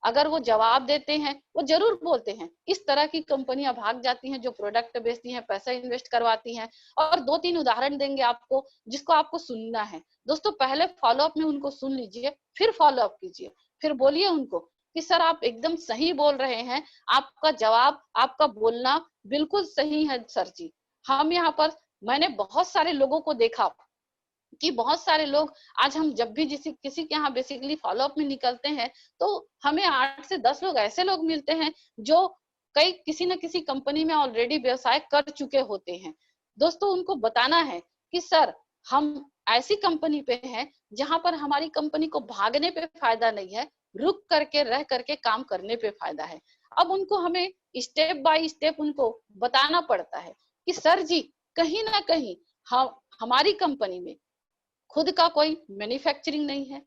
अगर वो जवाब देते हैं, वो जरूर बोलते हैं इस तरह की कंपनियां भाग जाती हैं जो प्रोडक्ट बेचती हैं, पैसा इन्वेस्ट करवाती हैं। और 2-3 उदाहरण देंगे आपको, जिसको आपको सुनना है। दोस्तों पहले फॉलो अप में उनको सुन लीजिए, फिर फॉलो अप कीजिए, फिर बोलिए उनको कि सर आप एकदम सही बोल रहे हैं, आपका जवाब, आपका बोलना बिल्कुल सही है सर जी। हम यहाँ पर, मैंने बहुत सारे लोगों को देखा कि बहुत सारे लोग, आज हम जब भी किसी के यहाँ बेसिकली फॉलो अप में निकलते हैं, तो हमें 8 से 10 लोग ऐसे लोग मिलते हैं जो कई किसी न किसी कंपनी में ऑलरेडी व्यवसाय कर चुके होते हैं। दोस्तों उनको बताना है कि सर हम ऐसी कंपनी पे हैं जहां पर हमारी कंपनी को भागने पे फायदा नहीं है, रुक करके रह करके काम करने पे फायदा है। अब उनको हमें स्टेप बाय स्टेप उनको बताना पड़ता है कि सर जी कहीं ना कहीं हमारी कंपनी में खुद का कोई मैन्युफैक्चरिंग नहीं है,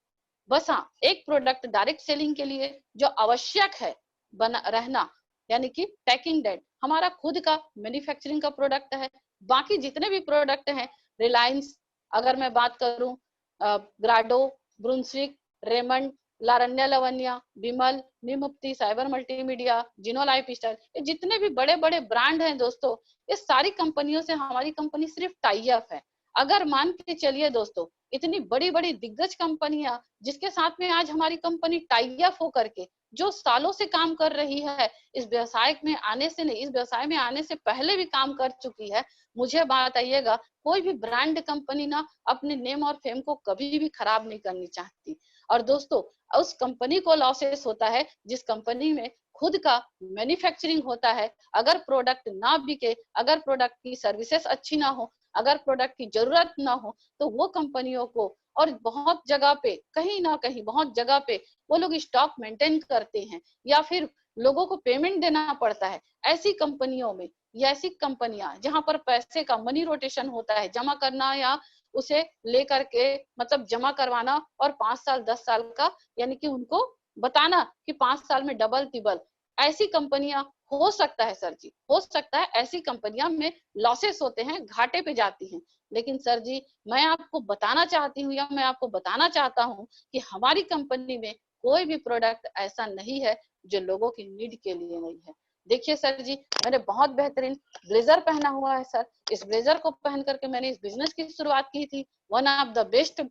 बस हाँ एक प्रोडक्ट डायरेक्ट सेलिंग के लिए जो आवश्यक है बना रहना, यानी कि टेकिंग डेट हमारा खुद का मैन्युफैक्चरिंग का प्रोडक्ट है। बाकी जितने भी प्रोडक्ट हैं, रिलायंस, अगर मैं बात करूं ग्राडो, ब्रुंसविक, रेमंड, लारण्या लवन्या, विमल, निमुक्ति, साइबर मल्टीमीडिया, जिनो लाइफ स्टाइल, ये जितने भी बड़े बड़े ब्रांड हैं दोस्तों, ये सारी कंपनियों से हमारी कंपनी सिर्फ टाई अप है। अगर मान के चलिए दोस्तों, इतनी बड़ी बड़ी दिग्गज कंपनियां जिसके साथ में आज हमारी कंपनी टाई अप होकर के जो सालों से काम कर रही है, इस व्यवसाय में आने से नहीं, इस व्यवसाय में आने से पहले भी काम कर चुकी है, मुझे बताइएगा कोई भी ब्रांड कंपनी ना अपने नेम और फेम को कभी भी खराब नहीं करनी चाहती। और दोस्तों उस कंपनी को लॉसेस होता है जिस कंपनी में खुद का मैन्युफैक्चरिंग होता है। अगर प्रोडक्ट ना बिके, अगर प्रोडक्ट की सर्विसेज अच्छी ना हो, अगर प्रोडक्ट की जरूरत ना हो, तो वो कंपनियों को, और बहुत जगह पे कहीं ना कहीं बहुत जगह पे वो लोग स्टॉक मेंटेन करते हैं या फिर लोगों को पेमेंट देना पड़ता है। ऐसी कंपनियों में या ऐसी कंपनियां जहां पर पैसे का मनी रोटेशन होता है, जमा करना या उसे लेकर के मतलब जमा करवाना, और 5 साल 10 साल का यानी कि उनको बताना कि 5 साल में डबल तिबल, ऐसी कंपनियां हो सकता है सर जी, हो सकता है ऐसी कंपनियां में लॉसेस होते हैं, घाटे पे जाती हैं। लेकिन सर जी मैं आपको बताना चाहती हूँ या मैं आपको बताना चाहता हूँ कि हमारी कंपनी में कोई भी प्रोडक्ट ऐसा नहीं है जो लोगों की नीड के लिए नहीं है। देखिए सर जी, मैंने बहुत बेहतरीन ब्लेजर पहना हुआ है सर, इस ब्लेजर को पहन करके मैंने इस बिजनेस की शुरुआत की थी। One of the best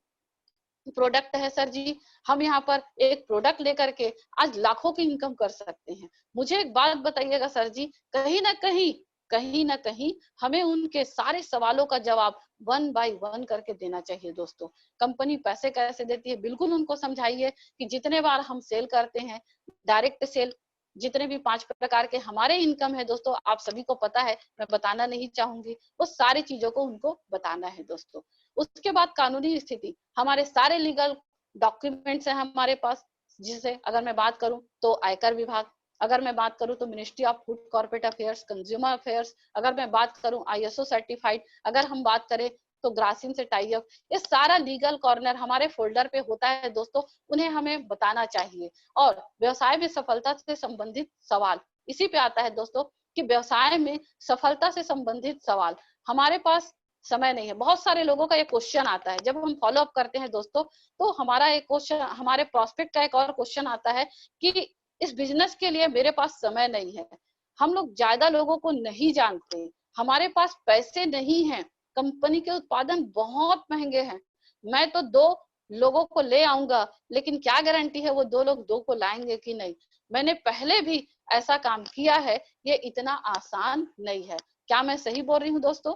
product है सर जी। हम यहाँ पर एक प्रोडक्ट लेकर के आज लाखों की इनकम कर सकते हैं। मुझे एक बात बताइएगा सर जी, कहीं ना कहीं हमें उनके सारे सवालों का जवाब वन बाय वन करके देना चाहिए दोस्तों। कंपनी पैसे कैसे देती है बिल्कुल उनको समझाइए कि जितने बार हम सेल करते हैं, डायरेक्ट सेल, जितने भी 5 प्रकार के हमारे इनकम है दोस्तों, आप सभी को पता है, मैं बताना नहीं चाहूंगी, वो सारी चीजों को उनको बताना है दोस्तों। उसके बाद कानूनी स्थिति, हमारे सारे लीगल डॉक्यूमेंट्स हैं हमारे पास, जिसे अगर मैं बात करूं तो आयकर विभाग, अगर मैं बात करूं तो ministry of food corporate affairs, consumer affairs, अगर मैं बात करूं आईएसओ सर्टिफाइड, अगर हम बात करें तो ग्रासिम से टाई अप, ये सारा लीगल कॉर्नर हमारे फोल्डर पे होता है दोस्तों, उन्हें हमें बताना चाहिए। और व्यवसाय में सफलता से संबंधित सवाल, इसी पे आता है दोस्तों कि व्यवसाय में सफलता से संबंधित सवाल, हमारे पास समय नहीं है। बहुत सारे लोगों का ये क्वेश्चन आता है जब हम फॉलो अप करते हैं दोस्तों, तो हमारा एक क्वेश्चन, हमारे प्रोस्पेक्ट का एक और क्वेश्चन आता है कि इस बिजनेस के लिए मेरे पास समय नहीं है, हम लोग ज्यादा लोगों को नहीं जानते, हमारे पास पैसे नहीं है, कंपनी के उत्पादन बहुत महंगे हैं, मैं तो 2 लोगों को ले आऊंगा लेकिन क्या गारंटी है वो 2 लोग 2 को लाएंगे कि नहीं। मैंने पहले भी ऐसा काम किया है, ये इतना आसान नहीं है। क्या मैं सही बोल रही हूँ दोस्तों?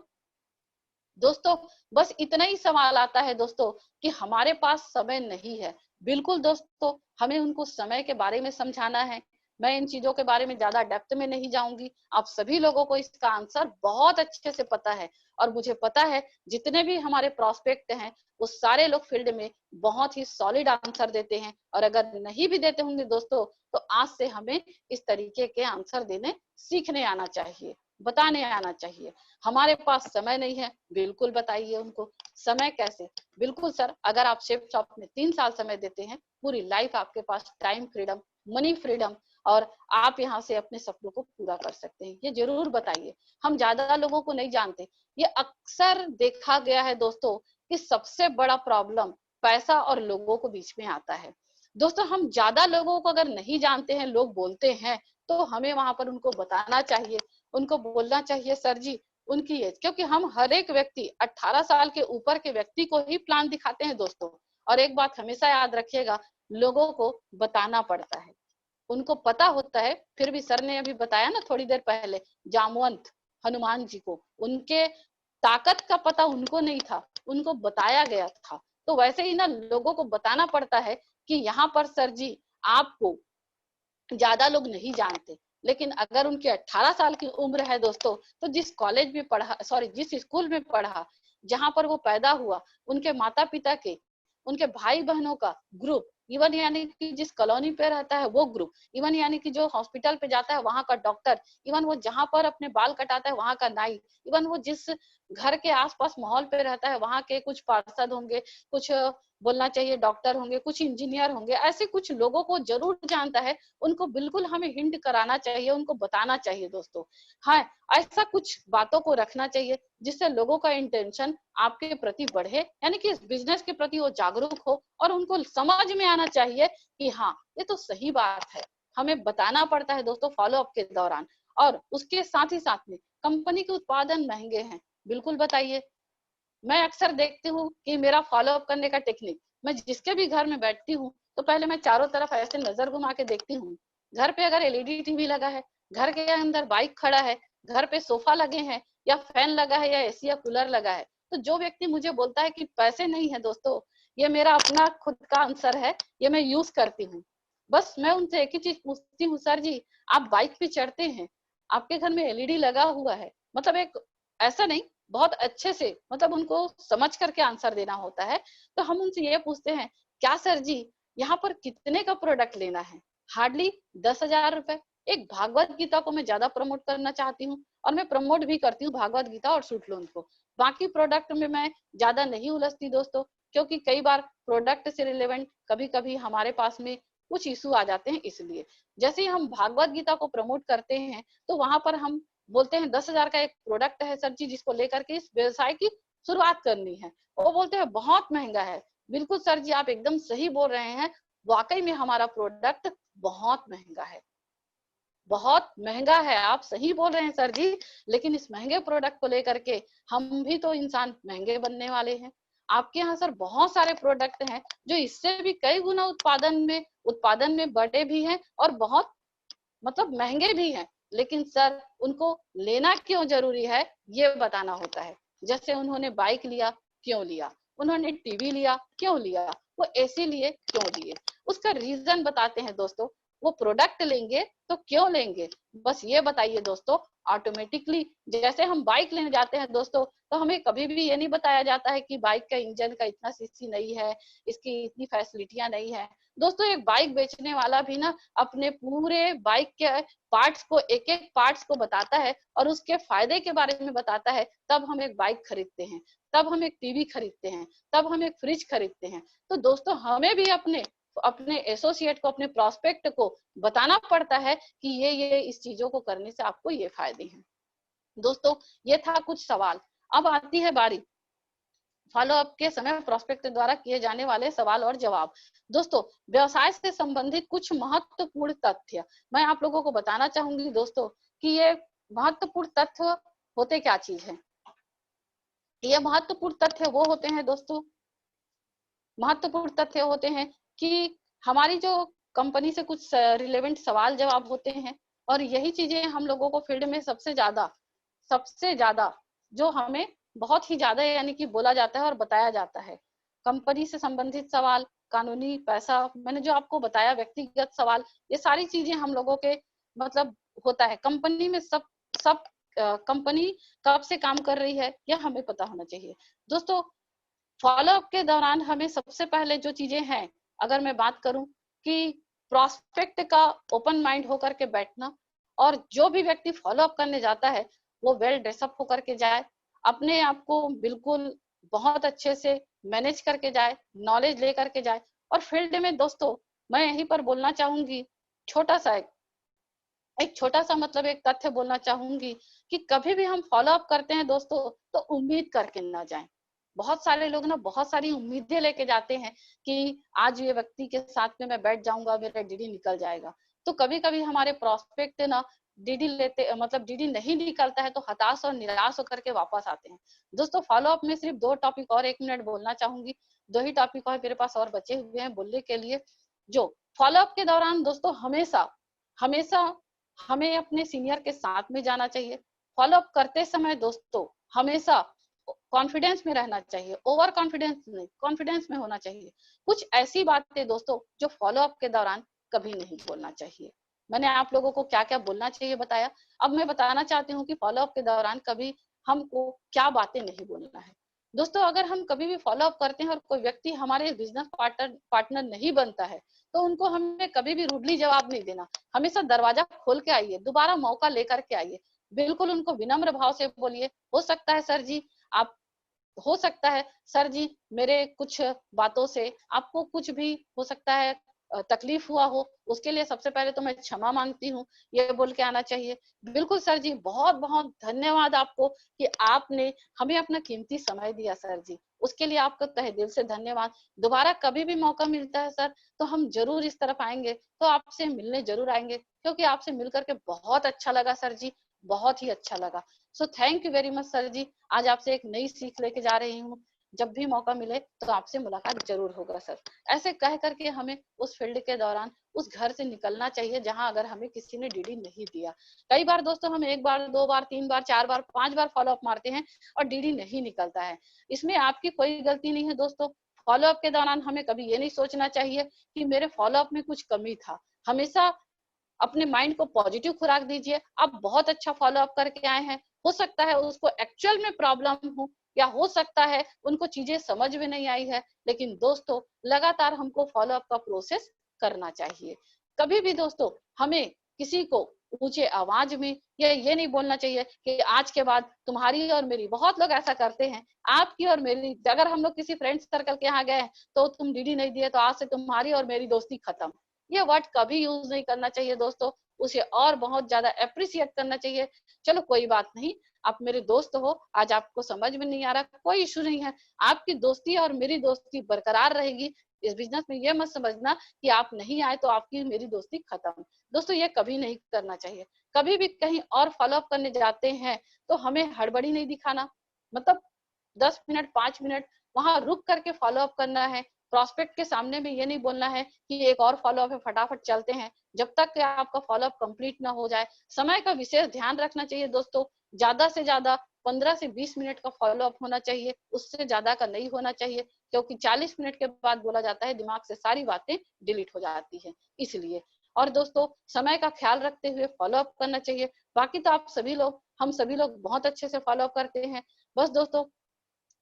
दोस्तों बस इतना ही सवाल आता है दोस्तों कि हमारे पास समय नहीं है। बिल्कुल दोस्तों, हमें उनको समय के बारे में समझाना है। मैं इन चीजों के बारे में ज्यादा डेप्थ में नहीं जाऊंगी, आप सभी लोगों को इसका आंसर बहुत अच्छे से पता है। और मुझे पता है जितने भी हमारे प्रोस्पेक्ट हैं वो सारे लोग फील्ड में बहुत ही सॉलिड आंसर देते हैं, और अगर नहीं भी देते होंगे दोस्तों तो आज से हमें इस तरीके के आंसर देने सीखने आना चाहिए, बताने आना चाहिए। हमारे पास समय नहीं है, बिल्कुल बताइए उनको समय कैसे। बिल्कुल सर, अगर आप शेफ शॉप में 3 साल समय देते हैं, पूरी लाइफ आपके पास टाइम फ्रीडम, मनी फ्रीडम, और आप यहाँ से अपने सपनों को पूरा कर सकते हैं, ये जरूर बताइए। हम ज्यादा लोगों को नहीं जानते, ये अक्सर देखा गया है दोस्तों कि सबसे बड़ा प्रॉब्लम पैसा और लोगों को बीच में आता है। दोस्तों हम ज्यादा लोगों को अगर नहीं जानते हैं, लोग बोलते हैं, तो हमें वहां पर उनको बताना चाहिए, उनको बोलना चाहिए सर जी उनकी एज, क्योंकि हम हर एक व्यक्ति 18 साल के ऊपर के व्यक्ति को ही प्लान दिखाते हैं दोस्तों। और एक बात हमेशा याद रखिएगा, लोगों को बताना पड़ता है, उनको पता होता है, फिर भी सर ने अभी बताया ना थोड़ी देर पहले, जामवंत हनुमान जी को उनके ताकत का पता उनको नहीं था, उनको बताया गया था। तो वैसे ही ना लोगों को बताना पड़ता है कि यहाँ पर सर जी आपको ज्यादा लोग नहीं जानते, लेकिन अगर उनकी 18 साल की उम्र है दोस्तों, तो जिस कॉलेज में पढ़ा, सॉरी जिस स्कूल में पढ़ा, जहां पर वो पैदा हुआ, उनके माता पिता के, उनके भाई बहनों का ग्रुप इवन यानी कि जिस कॉलोनी पे रहता है वो ग्रुप, इवन यानी कि जो हॉस्पिटल पे जाता है वहां का डॉक्टर, इवन वो जहां पर अपने बाल कटाता है वहां का नाई, इवन वो जिस घर के आसपास माहौल पे रहता है वहां के कुछ पार्षद होंगे, कुछ बोलना चाहिए डॉक्टर होंगे, कुछ इंजीनियर होंगे, ऐसे कुछ लोगों को जरूर जानता है। उनको बिल्कुल हमें हिंट कराना चाहिए, उनको बताना चाहिए दोस्तों। हाँ, ऐसा कुछ बातों को रखना चाहिए जिससे लोगों का इंटेंशन आपके प्रति बढ़े, यानी कि इस बिजनेस के प्रति वो जागरूक हो और उनको समझ में आना चाहिए कि हाँ ये तो सही बात है। हमें बताना पड़ता है दोस्तों फॉलो अप के दौरान। और उसके साथ ही साथ में कंपनी के उत्पादन महंगे हैं, बिल्कुल बताइए। मैं अक्सर देखती हूँ कि मेरा फॉलो अप करने का टेक्निक, मैं जिसके भी घर में बैठती हूँ तो पहले मैं चारों तरफ ऐसे नजर घुमा के देखती हूँ। घर पे अगर एलईडी टीवी लगा है, घर के अंदर बाइक खड़ा है, घर पे सोफा लगे हैं या फैन लगा है या एसी या कूलर लगा है, तो जो व्यक्ति मुझे बोलता है कि पैसे नहीं है दोस्तों, ये मेरा अपना खुद का आंसर है, ये मैं यूज करती हूँ। बस मैं उनसे एक ही चीज पूछती हूँ, सर जी आप बाइक पे चढ़ते हैं, आपके घर में एलईडी लगा हुआ है, मतलब एक ऐसा नहीं, बहुत अच्छे से मतलब उनको समझ करके आंसर देना होता है। तो हम उनसे ये पूछते हैं, क्या सर जी यहाँ पर कितने का प्रोडक्ट लेना है? हार्डली 10,000 रुपए। एक भागवत गीता को मैं ज्यादा प्रमोट करना चाहती हूँ और मैं प्रमोट भी करती हूँ भागवत गीता और सूट लोन को। बाकी प्रोडक्ट में मैं ज्यादा नहीं उलझती दोस्तों, क्योंकि कई बार प्रोडक्ट से रिलेवेंट कभी कभी हमारे पास में कुछ इशू आ जाते हैं। इसलिए जैसे ही हम भागवत गीता को प्रमोट करते हैं तो वहां पर हम बोलते हैं 10,000 का एक प्रोडक्ट है सर जी, जिसको लेकर के इस व्यवसाय की शुरुआत करनी है। वो बोलते हैं बहुत महंगा है। बिल्कुल सर जी आप एकदम सही बोल रहे हैं, वाकई में हमारा प्रोडक्ट बहुत महंगा है, बहुत महंगा है, आप सही बोल रहे हैं सर जी। लेकिन इस महंगे प्रोडक्ट को लेकर के हम भी तो इंसान महंगे बनने वाले हैं। आपके यहाँ सर बहुत सारे प्रोडक्ट हैं जो इससे भी कई गुना उत्पादन में बड़े भी हैं और बहुत मतलब महंगे भी हैं। लेकिन सर उनको लेना क्यों जरूरी है ये बताना होता है। जैसे उन्होंने बाइक लिया, क्यों लिया? उन्होंने टीवी लिया, क्यों लिया? वो एसी लिए, क्यों लिए? उसका रीजन बताते हैं दोस्तों। वो प्रोडक्ट लेंगे तो क्यों लेंगे, बस ये बताइए दोस्तों। ऑटोमेटिकली जैसे हम बाइक लेने जाते हैं दोस्तों, तो हमें कभी भी ये नहीं बताया जाता है कि बाइक का इंजन का इतना सीसी नहीं है, इसकी इतनी फैसिलिटियां नहीं है। दोस्तों एक बाइक बेचने वाला भी ना अपने पूरे बाइक के पार्ट्स को, एक एक पार्ट्स को बताता है और उसके फायदे के बारे में बताता है, तब हम एक बाइक खरीदते हैं, तब हम एक टीवी खरीदते हैं, तब हम एक फ्रिज खरीदते हैं। तो दोस्तों हमें भी अपने अपने एसोसिएट को, अपने प्रोस्पेक्ट को बताना पड़ता है कि ये इस चीजों को करने से आपको ये फायदे हैं। दोस्तों ये था कुछ सवाल। अब आती है बारी फॉलो अप के समय प्रोस्पेक्ट द्वारा किए जाने वाले सवाल और जवाब। दोस्तों व्यवसाय से संबंधित कुछ महत्वपूर्ण तथ्य मैं आप लोगों को बताना चाहूंगी दोस्तों, कि ये महत्वपूर्ण तथ्य होते क्या चीज है। ये महत्वपूर्ण तथ्य वो होते हैं दोस्तों, महत्वपूर्ण तथ्य होते हैं कि हमारी जो कंपनी से कुछ रिलेवेंट सवाल जवाब होते हैं, और यही चीजें हम लोगों को फील्ड में सबसे ज्यादा जो हमें बहुत ही ज्यादा यानी कि बोला जाता है और बताया जाता है। कंपनी से संबंधित सवाल, कानूनी, पैसा, मैंने जो आपको बताया, व्यक्तिगत सवाल, ये सारी चीजें हम लोगों के मतलब होता है कंपनी में। सब कंपनी कब से काम कर रही है यह हमें पता होना चाहिए दोस्तों। फॉलो अप के दौरान हमें सबसे पहले जो चीजें हैं, अगर मैं बात करूं, कि प्रोस्पेक्ट का ओपन माइंड होकर के बैठना, और जो भी व्यक्ति फॉलो अप करने जाता है वो वेल ड्रेसअप होकर के जाए, अपने आप को बिल्कुल बहुत अच्छे से मैनेज करके जाए, नॉलेज लेकर के जाए। और फील्ड में दोस्तों मैं यहीं पर बोलना चाहूंगी, छोटा सा एक छोटा सा मतलब एक तथ्य बोलना चाहूंगी, कि कभी भी हम फॉलो अप करते हैं दोस्तों तो उम्मीद करके ना जाएं। बहुत सारे लोग ना बहुत सारी उम्मीदें लेके जाते हैं कि आज ये व्यक्ति के साथ में मैं बैठ जाऊंगा, मेरा डीडी निकल जाएगा। तो कभी कभी हमारे प्रोस्पेक्ट ना डीडी लेते मतलब डीडी नहीं निकलता है, तो हताश और निराश होकर के वापस आते हैं। दोस्तों फॉलो अप में सिर्फ 2 टॉपिक और 1 मिनट बोलना चाहूंगी, 2 ही टॉपिक और मेरे पास और बचे हुए हैं बोलने के लिए। जो फॉलो अप के दौरान दोस्तों हमेशा हमेशा हमें अपने सीनियर के साथ में जाना चाहिए। फॉलो अप करते समय दोस्तों हमेशा कॉन्फिडेंस में रहना चाहिए, ओवर कॉन्फिडेंस नहीं, कॉन्फिडेंस में होना चाहिए। कुछ ऐसी बातें दोस्तों जो फॉलो अप के दौरान कभी नहीं बोलना चाहिए। मैंने आप लोगों को क्या क्या बोलना चाहिए बताया। अब मैं बताना चाहती हूँ कि फॉलो अप के दौरान कभी हमको क्या बातें नहीं बोलना है। दोस्तों अगर हम कभी भी फॉलो अप करते हैं और कोई व्यक्ति हमारे बिजनेस पार्टनर नहीं बनता है, तो उनको हमें कभी भी रूडली जवाब नहीं देना। हमेशा दरवाजा खोल के आइए, दोबारा मौका लेकर के आइए। बिल्कुल उनको विनम्र भाव से बोलिए, हो सकता है सर जी आप हो सकता है सर जी मेरे कुछ बातों से आपको कुछ भी हो सकता है तकलीफ हुआ हो, उसके लिए सबसे पहले तो मैं क्षमा मांगती हूँ, ये बोल के आना चाहिए। बिल्कुल सर जी, बहुत बहुत धन्यवाद आपको कि आपने हमें अपना कीमती समय दिया सर जी, उसके लिए आपका तहे दिल से धन्यवाद। दोबारा कभी भी मौका मिलता है सर, तो हम जरूर इस तरफ आएंगे, तो आपसे मिलने जरूर आएंगे, क्योंकि आपसे मिलकर के बहुत अच्छा लगा सर जी, बहुत ही अच्छा लगा। So thank you very much sir ji. आज आपसे एक नई सीख लेके जा रही हूँ, जब भी मौका मिले तो आपसे मुलाकात जरूर होगा सर। ऐसे कह करके हमें उस फील्ड के दौरान उस घर से निकलना चाहिए जहां अगर हमें किसी ने डीडी नहीं दिया। कई बार दोस्तों हम एक बार, दो बार, तीन बार, चार बार, पांच बार फॉलो अप मारते हैं और डीडी नहीं निकलता है। इसमें आपकी कोई गलती नहीं है दोस्तों। फॉलो अप के दौरान हमें कभी ये नहीं सोचना चाहिए कि मेरे फॉलो अप में कुछ कमी था। हमेशा अपने माइंड को पॉजिटिव खुराक दीजिए। आप बहुत अच्छा फॉलो अप करके आए हैं, हो सकता है उसको एक्चुअल में प्रॉब्लम हो, या हो सकता है उनको चीजें समझ में नहीं आई है, लेकिन दोस्तों लगातार हमको फॉलो अप का प्रोसेस करना चाहिए। कभी भी दोस्तों हमें किसी को ऊंचे आवाज में या ये नहीं बोलना चाहिए कि आज के बाद तुम्हारी और मेरी, बहुत लोग ऐसा करते हैं, आपकी और मेरी, अगर हम लोग किसी फ्रेंड सर्कल के यहाँ गए तो तुम डीडी नहीं दिए तो आज से तुम्हारी और मेरी दोस्ती खत्म। ये वर्ड कभी यूज नहीं करना चाहिए दोस्तों, उसे और बहुत ज्यादा अप्रिशिएट करना चाहिए। चलो कोई बात नहीं, आप मेरे दोस्त हो, आज आपको समझ में नहीं आ रहा, कोई इशू नहीं है। आपकी दोस्ती और मेरी दोस्ती बरकरार रहेगी। इस बिजनेस में ये मत समझना कि आप नहीं आए तो आपकी मेरी दोस्ती खत्म। दोस्तों ये कभी नहीं करना चाहिए। कभी भी कहीं और फॉलो अप करने जाते हैं तो हमें हड़बड़ी नहीं दिखाना, मतलब 10 मिनट 5 मिनट वहां रुक करके फॉलो अप करना है। प्रोस्पेक्ट के सामने में ये नहीं बोलना है कि एक और फॉलो अप है फटाफट चलते हैं, जब तक कि आपका फॉलो अप कंप्लीट ना हो जाए। समय का विशेष ध्यान रखना चाहिए दोस्तों। ज्यादा से ज्यादा 15 से 20 मिनट का फॉलो अप होना चाहिए, उससे ज्यादा का नहीं होना चाहिए, क्योंकि 40 मिनट के बाद बोला जाता है दिमाग से सारी बातें डिलीट हो जाती है, इसलिए। और दोस्तों समय का ख्याल रखते हुए फॉलो अप करना चाहिए। बाकी तो आप सभी लोग, हम सभी लोग बहुत अच्छे से फॉलो अप करते हैं। बस दोस्तों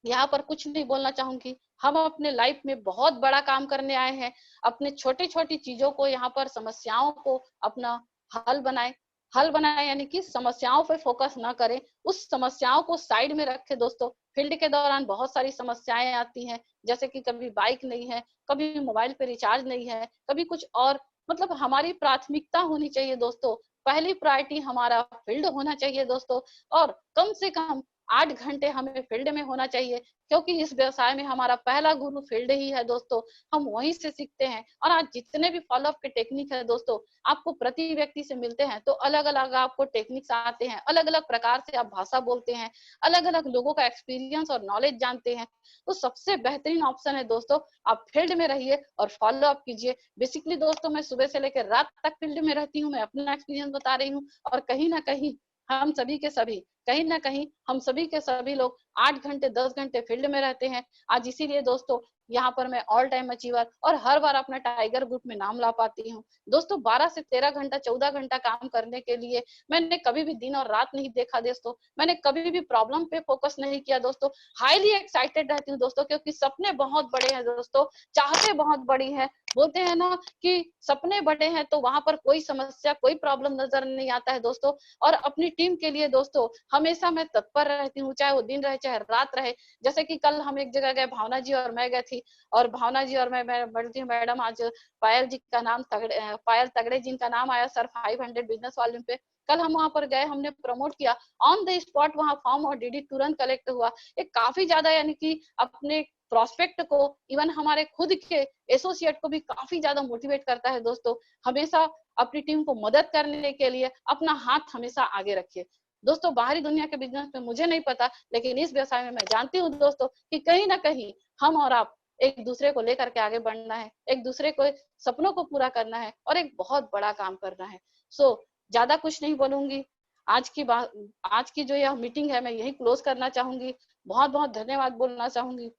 यहाँ पर कुछ नहीं बोलना चाहूंगी, हम अपने लाइफ में बहुत बड़ा काम करने आए हैं। अपने छोटी छोटी चीजों को, यहाँ पर समस्याओं को अपना हल बनाए। हल बनाए यानी कि समस्याओं पे फोकस ना करें, उस समस्याओं को साइड में रखें दोस्तों। फील्ड के दौरान बहुत सारी समस्याएं आती हैं, जैसे कि कभी बाइक नहीं है, कभी मोबाइल पे रिचार्ज नहीं है, कभी कुछ और। मतलब हमारी प्राथमिकता होनी चाहिए दोस्तों, पहली प्रायोरिटी हमारा फील्ड होना चाहिए दोस्तों। और कम से कम 8 घंटे हमें फील्ड में होना चाहिए, क्योंकि इस व्यवसाय में हमारा पहला गुरु फील्ड ही है दोस्तों। हम वहीं से सीखते हैं। और आज जितने भी फॉलो अप के टेक्निक है दोस्तों, आपको प्रति व्यक्ति से मिलते हैं तो अलग अलग आपको टेक्निक्स आते हैं, अलग अलग प्रकार से आप भाषा बोलते हैं, अलग अलग लोगों का एक्सपीरियंस और नॉलेज जानते हैं। तो सबसे बेहतरीन ऑप्शन है दोस्तों, आप फील्ड में रहिए और फॉलो अप कीजिए। बेसिकली दोस्तों मैं सुबह से लेकर रात तक फील्ड में रहती हूँ, मैं अपना एक्सपीरियंस बता रही हूँ। और कहीं ना कहीं हम सभी के सभी, कहीं ना कहीं हम सभी के सभी लोग 8 घंटे 10 घंटे फील्ड में रहते हैं। आज इसीलिए दोस्तों यहाँ पर मैं ऑल टाइम अचीवर और हर बार अपना टाइगर ग्रुप में नाम ला पाती हूँ। दोस्तों 12 से 13 घंटा 14 घंटा काम करने के लिए मैंने कभी भी दिन और रात नहीं देखा दोस्तों। मैंने कभी भी प्रॉब्लम पे फोकस नहीं किया दोस्तों। हाईली एक्साइटेड रहती हूँ दोस्तों, क्योंकि सपने बहुत बड़े हैं दोस्तों, चाहते बहुत बड़ी है। बोलते हैं ना कि सपने बड़े हैं तो वहां पर कोई समस्या, कोई प्रॉब्लम नजर नहीं आता है दोस्तों। और अपनी टीम के लिए दोस्तों हमेशा मैं तत्पर रहती हूँ, चाहे वो दिन रहे चाहे रात रहे। जैसे कि कल हम एक जगह गए, भावना जी और मैं गए थी, और भावना जी और मैं बोलती हूँ मैडम आज पायल जी का नाम तगड़े, पायल तगड़े जी का नाम आया सर 500 बिजनेस वॉल्यूम पे। कल हम वहां पर गए, हमने प्रमोट किया ऑन द स्पॉट, वहां फॉर्म और डीडी तुरंत कलेक्ट हुआ। एक काफी ज्यादा यानी कि अपने प्रोस्पेक्ट को, इवन हमारे खुद के एसोसिएट को भी काफी ज्यादा मोटिवेट करता है दोस्तों। हमेशा अपनी टीम को मदद करने के लिए अपना हाथ हमेशा आगे रखिए दोस्तों। बाहरी दुनिया के बिजनेस में मुझे नहीं पता, लेकिन इस व्यवसाय में मैं जानती हूँ दोस्तों कि कहीं ना कहीं हम और आप एक दूसरे को लेकर के आगे बढ़ना है, एक दूसरे को सपनों को पूरा करना है और एक बहुत बड़ा काम करना है। सो ज्यादा कुछ नहीं बोलूंगी। आज की बात, आज की जो यह मीटिंग है मैं यही क्लोज करना चाहूंगी। बहुत बहुत धन्यवाद बोलना चाहूंगी।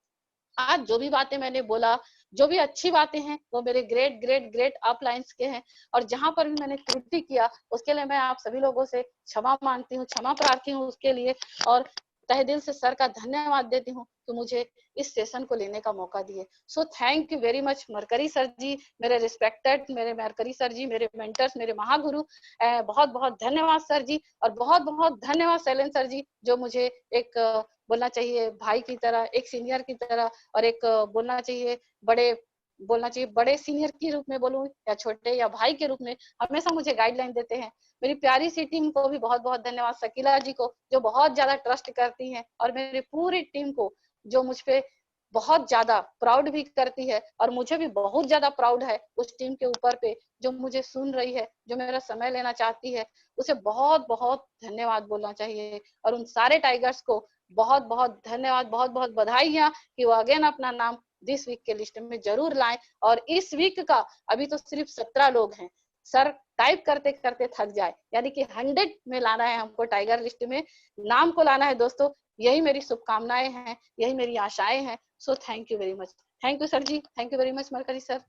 आज जो भी बातें मैंने बोला, जो भी अच्छी बातें हैं वो मेरे ग्रेट ग्रेट ग्रेट अपलाइंस के हैं। और जहां पर भी मैंने त्रुटि किया उसके लिए मैं आप सभी लोगों से क्षमा मांगती हूँ, क्षमा प्रार्थी हूँ उसके लिए। और तहे दिल से सर का धन्यवाद देती हूँ। कि मुझे इस सेशन को लेने का मौका दिए। So thank you very much Mercury sir ji, मेरे रिस्पेक्टेड, मेरे मरकरी सर जी, मेरे मेंटर्स, मेरे महागुरु। बहुत बहुत धन्यवाद सर जी, और बहुत बहुत धन्यवाद शैलेंद्र सर जी, जो मुझे एक बोलना चाहिए भाई की तरह, एक सीनियर की तरह, और एक बोलना चाहिए बड़े सीनियर के रूप में बोलूं, या छोटे या भाई के रूप में हमेशा मुझे गाइडलाइन देते हैं। मेरी प्यारी सी टीम को भी बहुत बहुत धन्यवाद, शकीला जी को जो बहुत ज्यादा ट्रस्ट करती हैं, और मेरी पूरी टीम को जो मुझ पे बहुत ज्यादा प्राउड भी करती है, और मुझे भी बहुत ज्यादा प्राउड है उस टीम के ऊपर पे, जो मुझे सुन रही है, जो मेरा समय लेना चाहती है, उसे बहुत बहुत धन्यवाद बोलना चाहिए। और उन सारे टाइगर्स को बहुत बहुत धन्यवाद, बहुत बहुत बधाइयां कि वो अगेन अपना नाम दिस वीक के लिस्ट में जरूर लाएं। और इस वीक का अभी तो सिर्फ 17 लोग हैं सर, टाइप करते करते थक जाए, यानी कि 100 में लाना है हमको, टाइगर लिस्ट में नाम को लाना है दोस्तों। यही मेरी शुभकामनाएं हैं, यही मेरी आशाएं हैं। So thank you very much. Thank you sir ji, thank you very much Mercury sir.